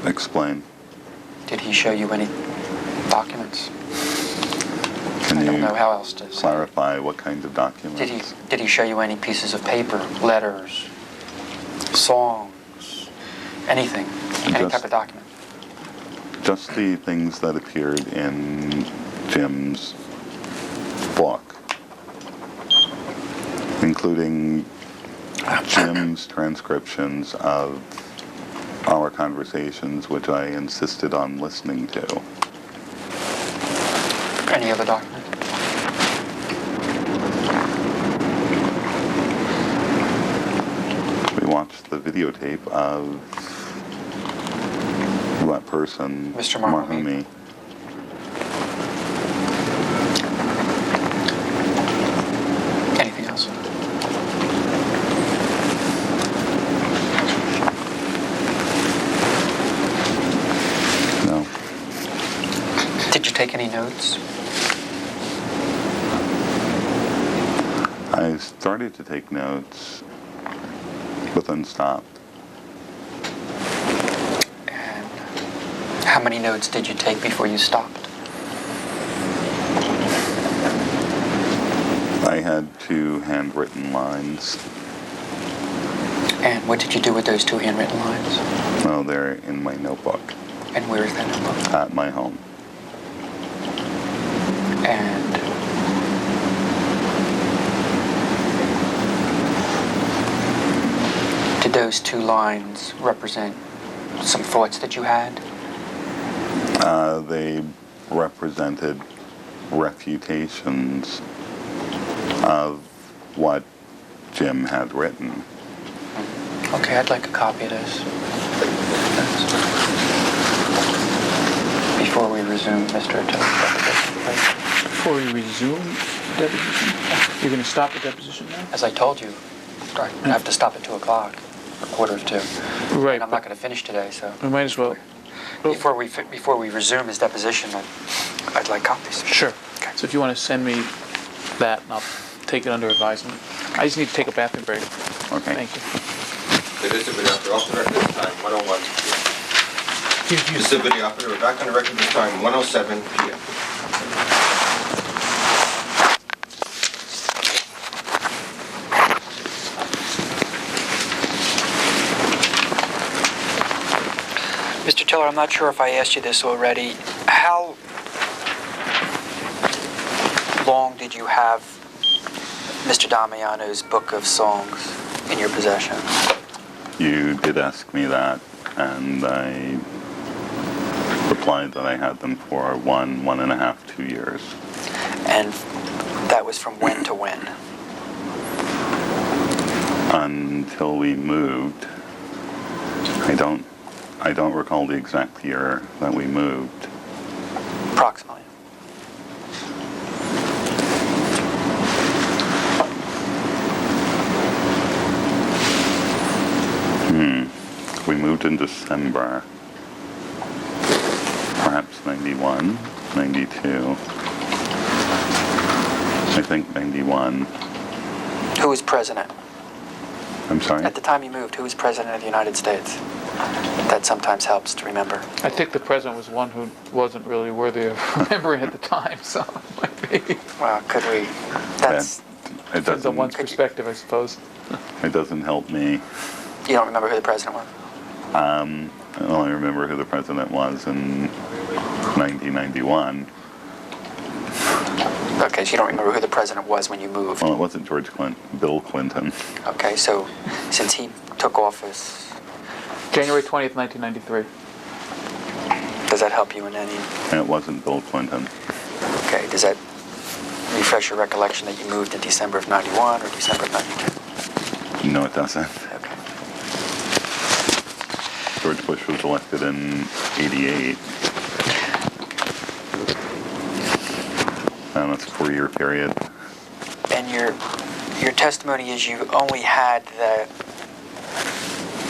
Explain. Did he show you any documents? Can I don't you know how else to say. clarify what kind of documents? Did he show you any pieces of paper, letters, songs, anything, any type of document? Just the things that appeared in Jim's book, including Jim's transcriptions of our conversations, which I insisted on listening to. Any other document? We watched the videotape of that person, Mr. Marhumi. Anything else? No. Did you take any notes? I started to take notes, but then stopped. And how many notes did you take before you stopped? I had 2 handwritten lines. And what did you do with those 2 handwritten lines? No, they're in my notebook. And where is that notebook? At my home. And those two lines represent some thoughts that you had? They represented refutations of what Jim had written. Okay, I'd like a copy of this. Before we resume, Mr. Deposition. Before we resume deposition? You're going to stop the deposition now? As I told you, I have to stop at 2 o'clock, or 1:45. Right. And I'm not going to finish today, so. We might as well. Before we resume his deposition, I'd like copies. Sure. Okay. So if you want to send me that, and I'll take it under advisement. I just need to take a bathroom break. Okay. Thank you. This is a video off the record this time, 1:01 p.m. This is a video off the record, back on the record this time, 1:07 p.m. Mr. Tiller, I'm not sure if I asked you this already. How long did you have Mr. Damiano's book of songs in your possession? You did ask me that, and I replied that I had them for 1.5, 2 years. And that was from when to when? Until we moved. I don't recall the exact year that we moved. Approximately. We moved in December. Perhaps 91, 92. I think 91. Who was president? I'm sorry? At the time you moved, who was president of the United States? That sometimes helps to remember. I think the president was one who wasn't really worthy of remembering at the time, so it might be. Well, could we? That's. It Depends on one's doesn't, perspective, I suppose. it doesn't help me. You don't remember who the president was? Well, I remember who the president was in 1991. Okay, so you don't remember who the president was when you moved? Well, it wasn't George Clinton, Bill Clinton. Okay, so since he took office, January 20th, 1993. does that help you in any? And it wasn't Bill Clinton. Okay, does that refresh your recollection that you moved in December of 91 or December of 92? No, it doesn't. Okay. George Bush was elected in 88. And that's a 4-year period. And your testimony is you only had the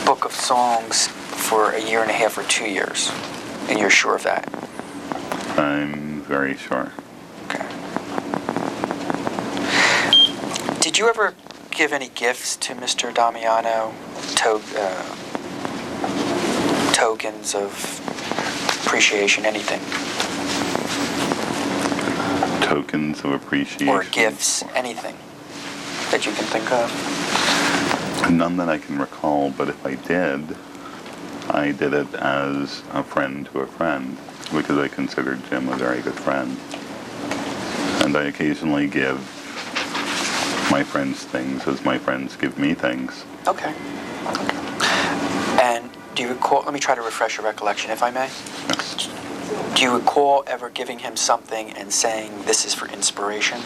book of songs for 1.5 years or 2 years, and you're sure of that? I'm very sure. Okay. Did you ever give any gifts to Mr. Damiano? Tokens of appreciation, anything? Tokens of appreciation. Or gifts, anything that you can think of? None that I can recall, but if I did it as a friend to a friend, because I considered Jim a very good friend. And I occasionally give my friends things as my friends give me things. Okay. And do you recall, let me try to refresh your recollection, if I may? Yes. Do you recall ever giving him something and saying, this is for inspiration?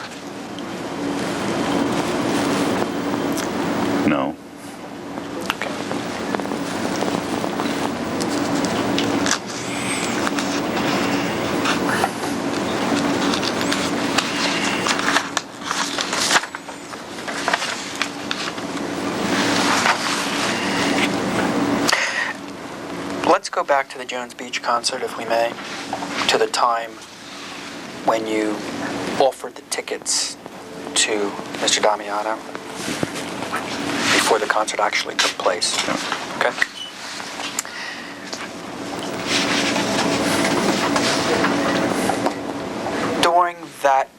No. Okay. Let's go back to the Jones Beach concert, if we may, to the time when you offered the tickets to Mr. Damiano before the concert actually took place. Okay? During that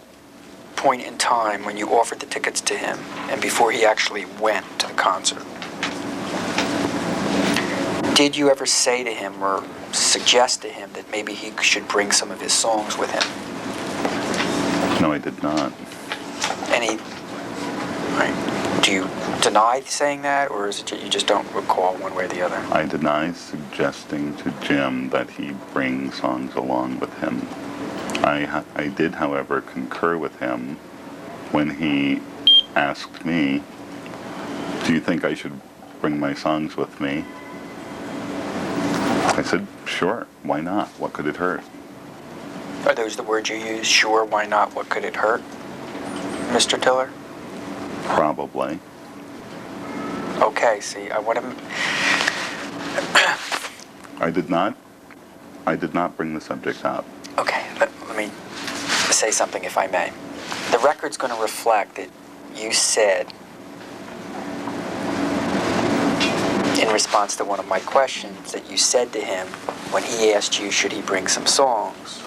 point in time when you offered the tickets to him and before he actually went to the concert, did you ever say to him or suggest to him that maybe he should bring some of his songs with him? No, I did not. Any, right, do you deny saying that, or is it you just don't recall one way or the other? I deny suggesting to Jim that he bring songs along with him. I did, however, concur with him when he asked me, do you think I should bring my songs with me? I said, sure, why not? What could it hurt? Are those the words you use? Sure, why not? What could it hurt? Mr. Tiller? Probably. Okay, see, I want to... I did not bring the subject up. Okay, let me say something if I may. The record's going to reflect that you said, in response to one of my questions, that you said to him, when he asked you, should he bring some songs,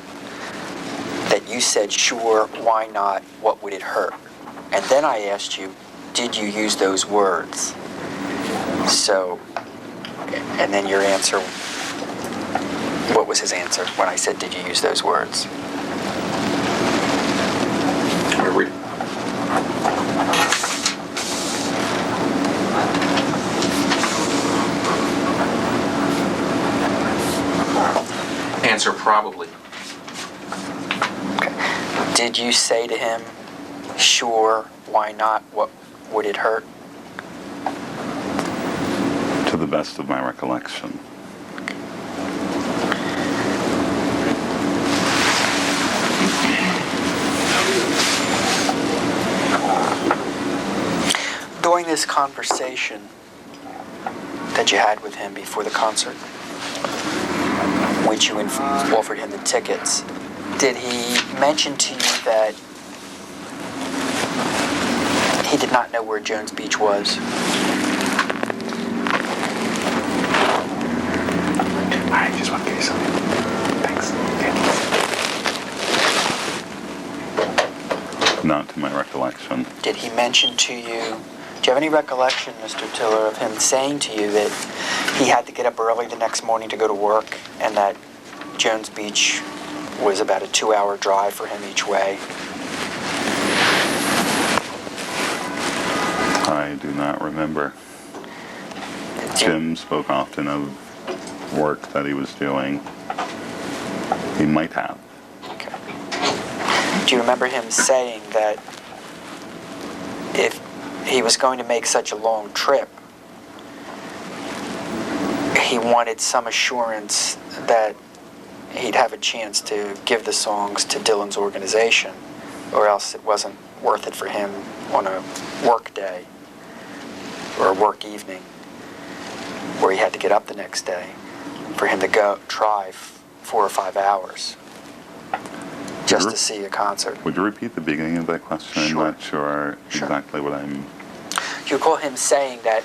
that you said, sure, why not, what would it hurt? And then I asked you, did you use those words? So, and then your answer, what was his answer when I said, did you use those words? Answer probably. Okay. Did you say to him, sure, why not, what would it hurt? To the best of my recollection. During this conversation that you had with him before the concert, which you offered him the tickets, did he mention to you that he did not know where Jones Beach was? I just want to give you something. Thanks. Okay. Not to my recollection. Did he mention to you, do you have any recollection, Mr. Tiller, of him saying to you that he had to get up early the next morning to go to work and that Jones Beach was about a 2-hour drive for him each way? I do not remember. Jim spoke often of work that he was doing. He might have. Okay. Do you remember him saying that if he was going to make such a long trip, he wanted some assurance that he'd have a chance to give the songs to Dylan's organization, or else it wasn't worth it for him on a work day or a work evening where he had to get up the next day for him to go drive 4 or 5 hours just to see a concert? Would you repeat the beginning of that question? Sure. I'm not sure exactly what I'm... You recall him saying that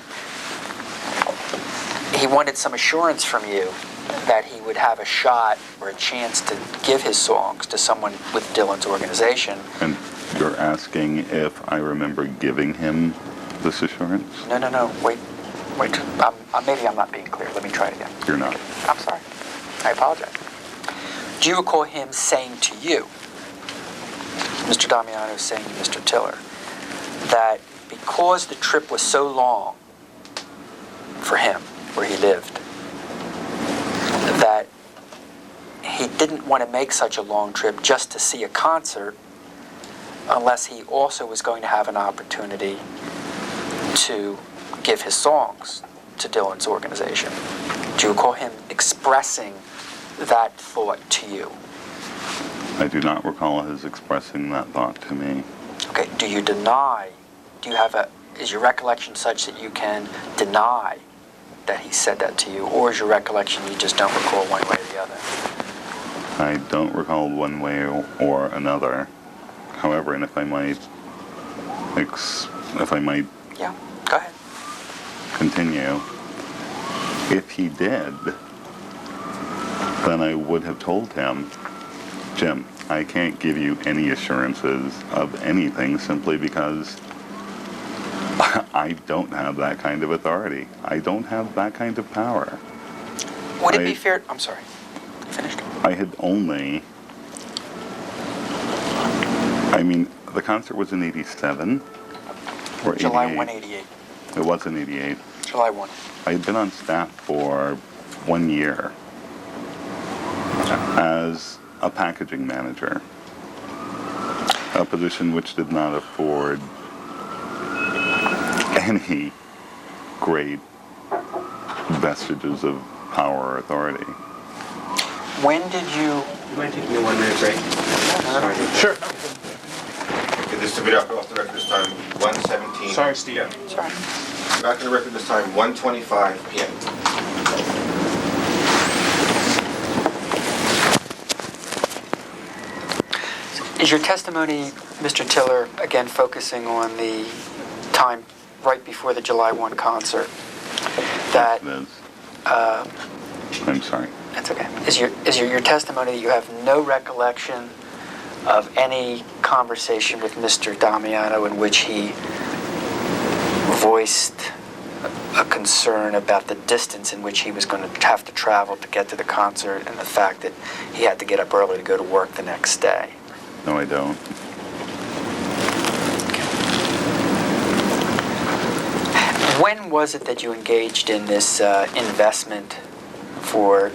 he wanted some assurance from you that he would have a shot or a chance to give his songs to someone with Dylan's organization. And you're asking if I remember giving him this assurance? No, wait. Maybe I'm not being clear. Let me try it again. You're not. I'm sorry. I apologize. Do you recall him saying to you, Mr. Damiano saying to Mr. Tiller, that because the trip was so long for him, where he lived, that he didn't want to make such a long trip just to see a concert unless he also was going to have an opportunity to give his songs to Dylan's organization? Do you recall him expressing that thought to you? I do not recall his expressing that thought to me. Okay, is your recollection such that you can deny that he said that to you, or is your recollection you just don't recall one way or the other? I don't recall one way or another. However, and if I might Yeah, go ahead. continue, if he did, then I would have told him, Jim, I can't give you any assurances of anything simply because I don't have that kind of authority. I don't have that kind of power. Would it be fair? I'm sorry. Finished? I had only... the concert was in 87 or 88. July 188. It was in 88. July 1. I had been on staff for 1 year as a packaging manager, a position which did not afford any great vestiges of power or authority. When did you... You mind taking a 1 minute break? Sorry. Sure. Okay, this to be off the record this time, 1:17. Sorry, Steve. Yeah. Sorry. Back on the record this time, 1:25 p.m. Is your testimony, Mr. Tiller, again focusing on the time right before the July 1 concert? That It is. I'm sorry. That's okay. Is your testimony that you have no recollection of any conversation with Mr. Damiano in which he voiced a concern about the distance in which he was going to have to travel to get to the concert and the fact that he had to get up early to go to work the next day? No, I don't. When was it that you engaged in this investment for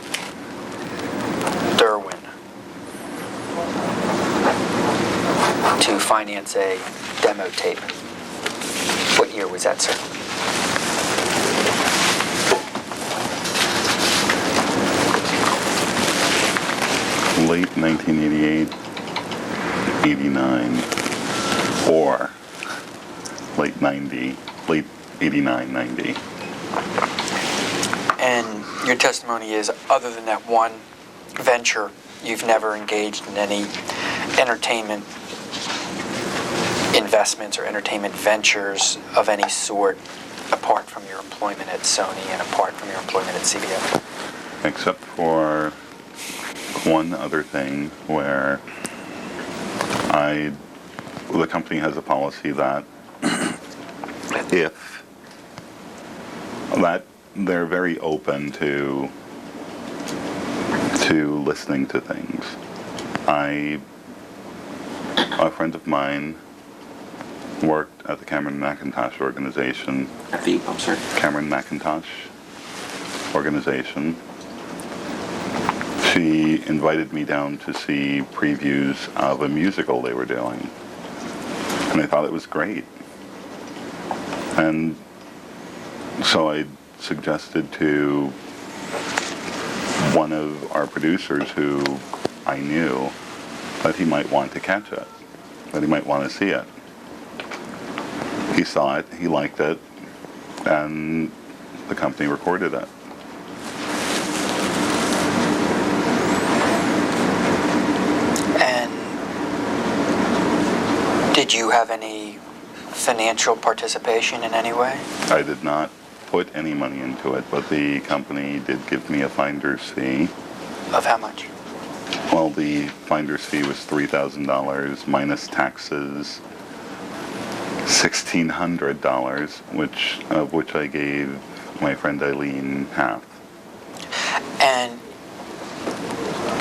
Derwin to finance a demo tape? What year was that, sir? Late 1988, 89, or late 90, late 89, 90. And your testimony is, other than that one venture, you've never engaged in any entertainment investments or entertainment ventures of any sort apart from your employment at Sony and apart from your employment at CBS? Except for one other thing where the company has a policy that they're very open to listening to things. A friend of mine worked at the Cameron McIntosh organization. At the, I'm sorry. Cameron McIntosh organization. She invited me down to see previews of a musical they were doing. And I thought it was great. And so I suggested to one of our producers who I knew that he might want to catch it, that he might want to see it. He saw it, he liked it, and the company recorded it. And did you have any financial participation in any way? I did not put any money into it, but the company did give me a finder's fee. Of how much? Well, the finder's fee was $3,000 minus taxes, $1,600, of which I gave my friend Eileen half. And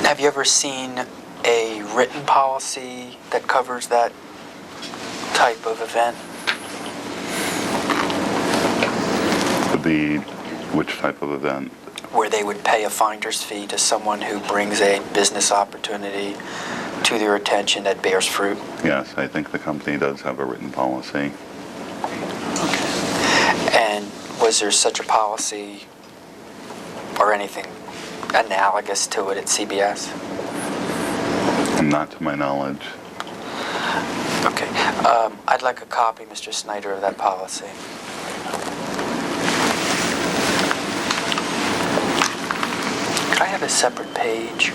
have you ever seen a written policy that covers that type of event? Which type of event? Where they would pay a finder's fee to someone who brings a business opportunity to their attention that bears fruit? Yes, I think the company does have a written policy. Okay. And was there such a policy or anything analogous to it at CBS? Not to my knowledge. Okay. I'd like a copy, Mr. Snyder, of that policy. Could I have a separate page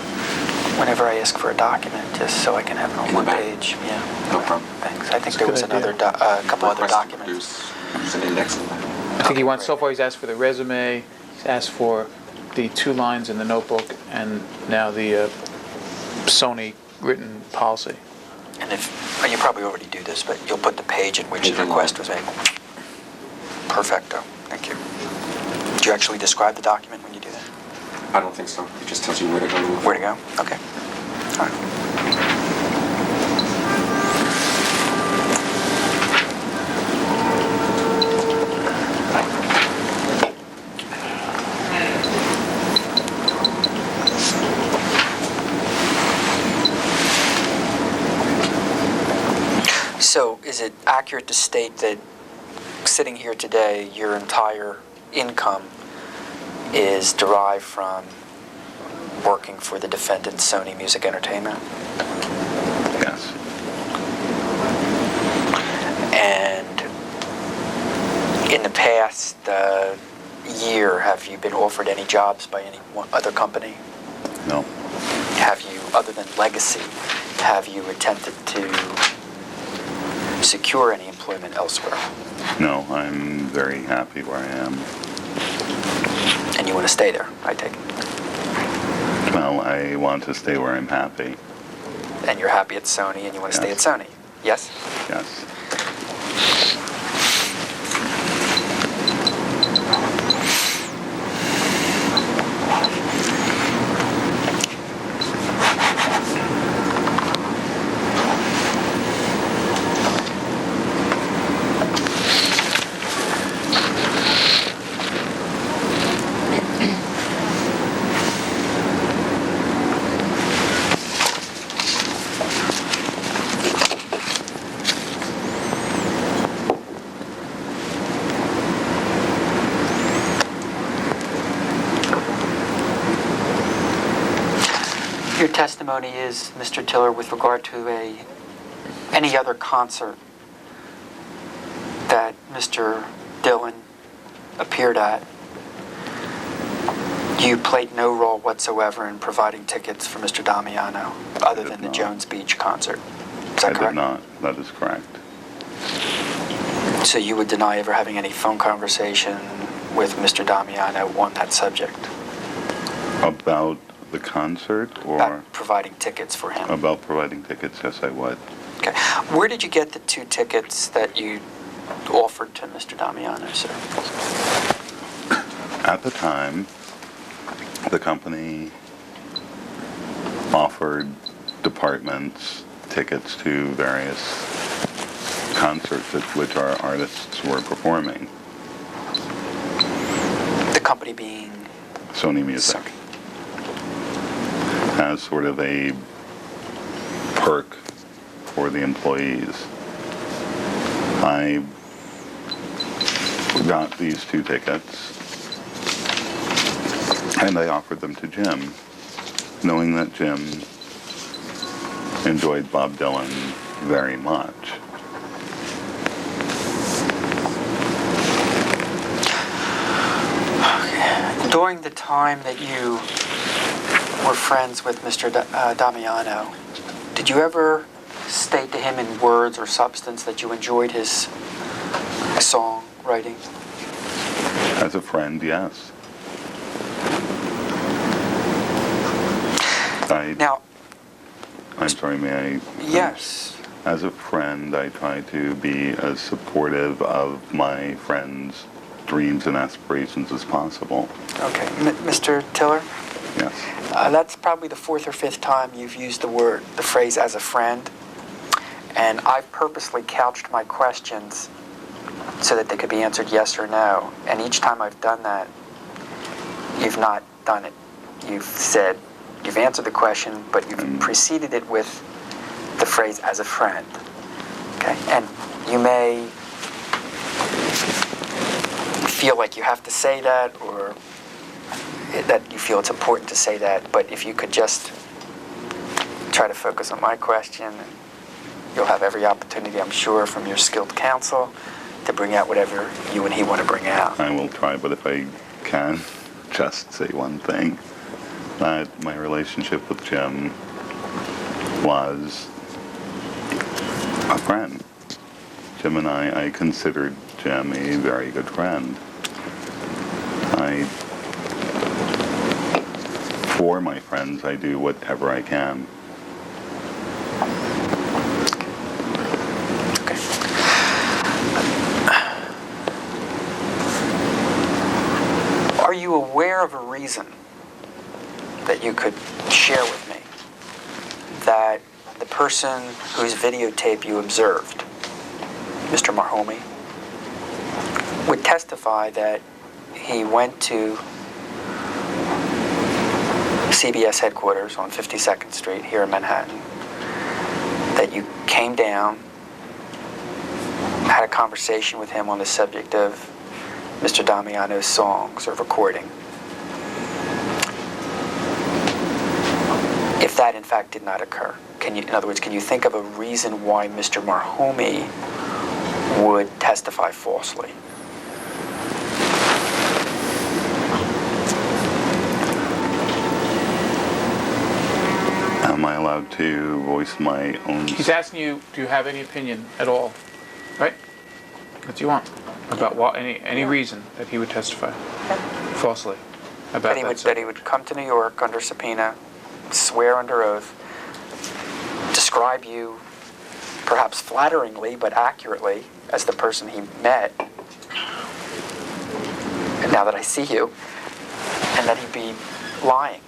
whenever I ask for a document, just so I can have it on one page? Yeah. No problem. Thanks. I think there was another couple other documents. There's an index in that. I think he went so far. He's asked for the resume. He's asked for the 2 lines in the notebook, and now the Sony written policy. And you probably already do this, but you'll put the page in which the request was made. Perfecto. Thank you. Do you actually describe the document when you do that? I don't think so. It just tells you where to go. Where to go? Okay. All right. is it accurate to state that sitting here today, your entire income is derived from working for the defendant, Sony Music Entertainment? Yes. And in the past year, have you been offered any jobs by any other company? No. Have you, other than Legacy, have you attempted to secure any employment elsewhere? No, I'm very happy where I am. And you want to stay there, I take it? Well, I want to stay where I'm happy. And you're happy at Sony and you want to stay at Yes. Sony? Yes? Yes. Your testimony is, Mr. Tiller, with regard to any other concert that Mr. Dillon appeared at, you played no role whatsoever in providing tickets for Mr. Damiano, other than the Jones Beach concert. Is that correct? I did not. That is correct. So you would deny ever having any phone conversation with Mr. Damiano on that subject? About the concert, or About providing tickets for him? about providing tickets? Yes, I would. Okay. Where did you get the 2 tickets that you offered to Mr. Damiano, sir? At the time, the company offered departments tickets to various concerts at which our artists were performing. The company being? Sony Music. As sort of a perk for the employees. I got these 2 tickets and I offered them to Jim, knowing that Jim enjoyed Bob Dylan very much. During the time that you were friends with Mr. Damiano, did you ever state to him in words or substance that you enjoyed his song writing? As a friend, yes. Now, I'm sorry, may I? Yes. As a friend, I try to be as supportive of my friends' dreams and aspirations as possible. Okay. Mr. Tiller? Yes. That's probably the 4th or 5th time you've used the phrase "as a friend," and I've purposely couched my questions so that they could be answered yes or no. And each time I've done that, you've not done it. You've answered the question, but you've preceded it with the phrase "as a friend." Okay, and you may feel like you have to say that, or that you feel it's important to say that, but if you could just try to focus on my question, you'll have every opportunity, I'm sure, from your skilled counsel to bring out whatever you and he want to bring out. I will try, but if I can just say one thing, that my relationship with Jim was a friend. Jim and I considered Jim a very good friend. For my friends, I do whatever I can. Okay. Are you aware of a reason that you could share with me that the person whose videotape you observed, Mr. Marhomi, would testify that he went to CBS headquarters on 52nd Street here in Manhattan, that you came down had a conversation with him on the subject of Mr. Damiano's songs or recording. If that in fact did not occur, in other words, can you think of a reason why Mr. Marhomi would testify falsely? Am I allowed to voice my own? He's asking you, do you have any opinion at all, right? What do you want about what, any reason that he would testify falsely about That he would come to New York under subpoena, swear under oath, describe you perhaps flatteringly but accurately as the person he met, and now that I see you, and that he'd be lying.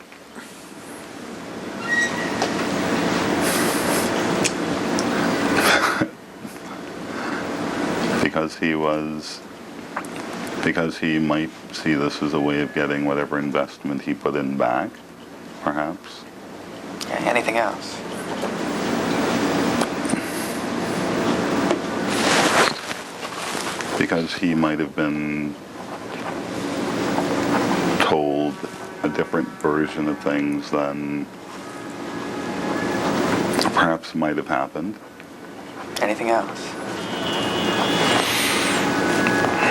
Because he might see this as a way of getting whatever investment he put in back, perhaps. Yeah, anything else? Because he might have been told a different version of things than perhaps might have happened. Anything else?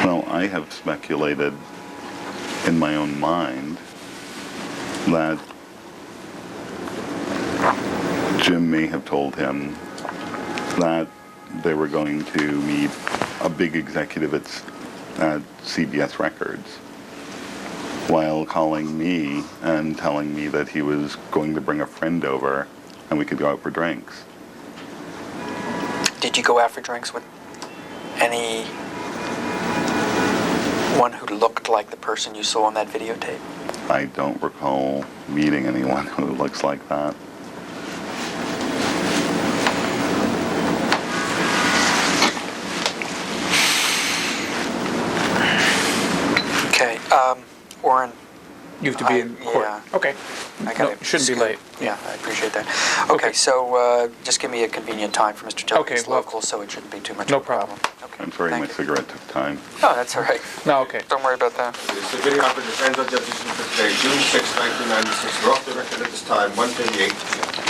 Well, I have speculated in my own mind that Jim may have told him that they were going to meet a big executive at CBS Records, while calling me and telling me that he was going to bring a friend over and we could go out for drinks. Did you go out for drinks with anyone who looked like the person you saw on that videotape? I don't recall meeting anyone who looks like that. Okay, Warren. You have to be in court. Yeah. Okay. It shouldn't be late. Yeah, I appreciate that. Okay, so just give me a convenient time for Mr. Tilley. Okay, It's well, local, so it shouldn't be too much no of a problem. problem. Okay, I'm sorry, thank my you. cigarette took time. Oh, that's all right. No, okay. Don't worry about that. The video of the defense of deposition for today, June 6, 1996. We're off the record at this time, 1:38.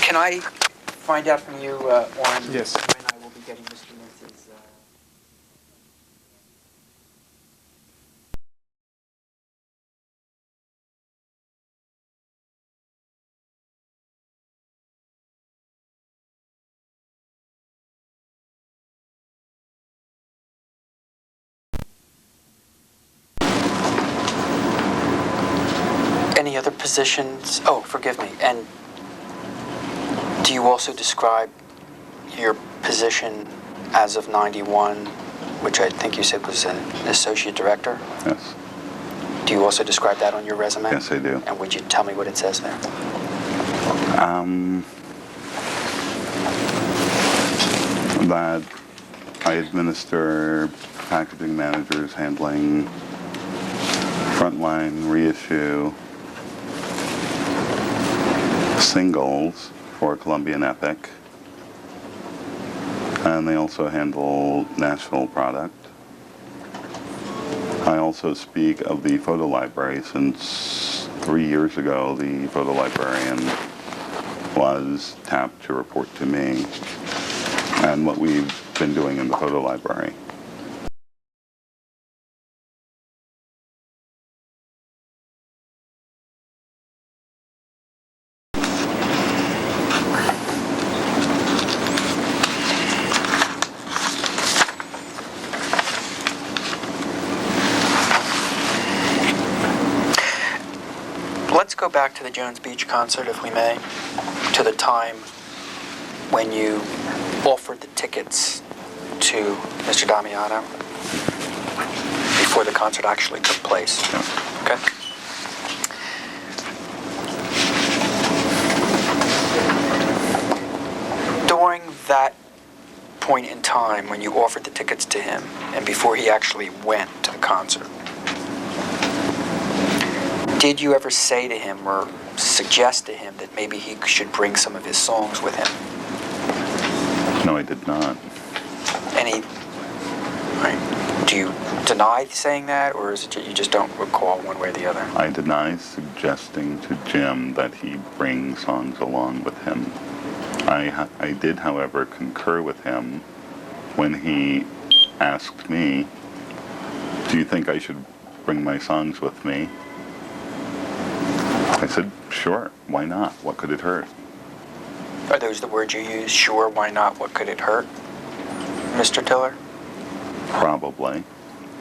Can I find out from you, Warren, Yes. when I will be getting Mr. Mintz's... Any other positions? Oh, forgive me. And do you also describe your position as of 91, which I think you said was an associate director? Yes. Do you also describe that on your resume? Yes, I do. And would you tell me what it says there? That I administer packaging managers handling frontline reissue singles for Columbian Epic, and they also handle Nashville product. I also speak of the photo library. Since 3 years ago, the photo librarian was tapped to report to me and what we've been doing in the photo library. Let's go back to the Jones Beach concert, if we may, to the time when you offered the tickets to Mr. Damiano before the concert actually took place. Okay? During that point in time when you offered the tickets to him and before he actually went to the concert, did you ever say to him or suggest to him that maybe he should bring some of his songs with him? No, I did not. Any Right. Do you deny saying that, or is it you just don't recall one way or the other? I deny suggesting to Jim that he bring songs along with him. I did, however, concur with him when he asked me, do you think I should bring my songs with me? I said, sure, why not? What could it hurt? Are those the words you use? Sure, why not? What could it hurt? Mr. Tiller? Probably.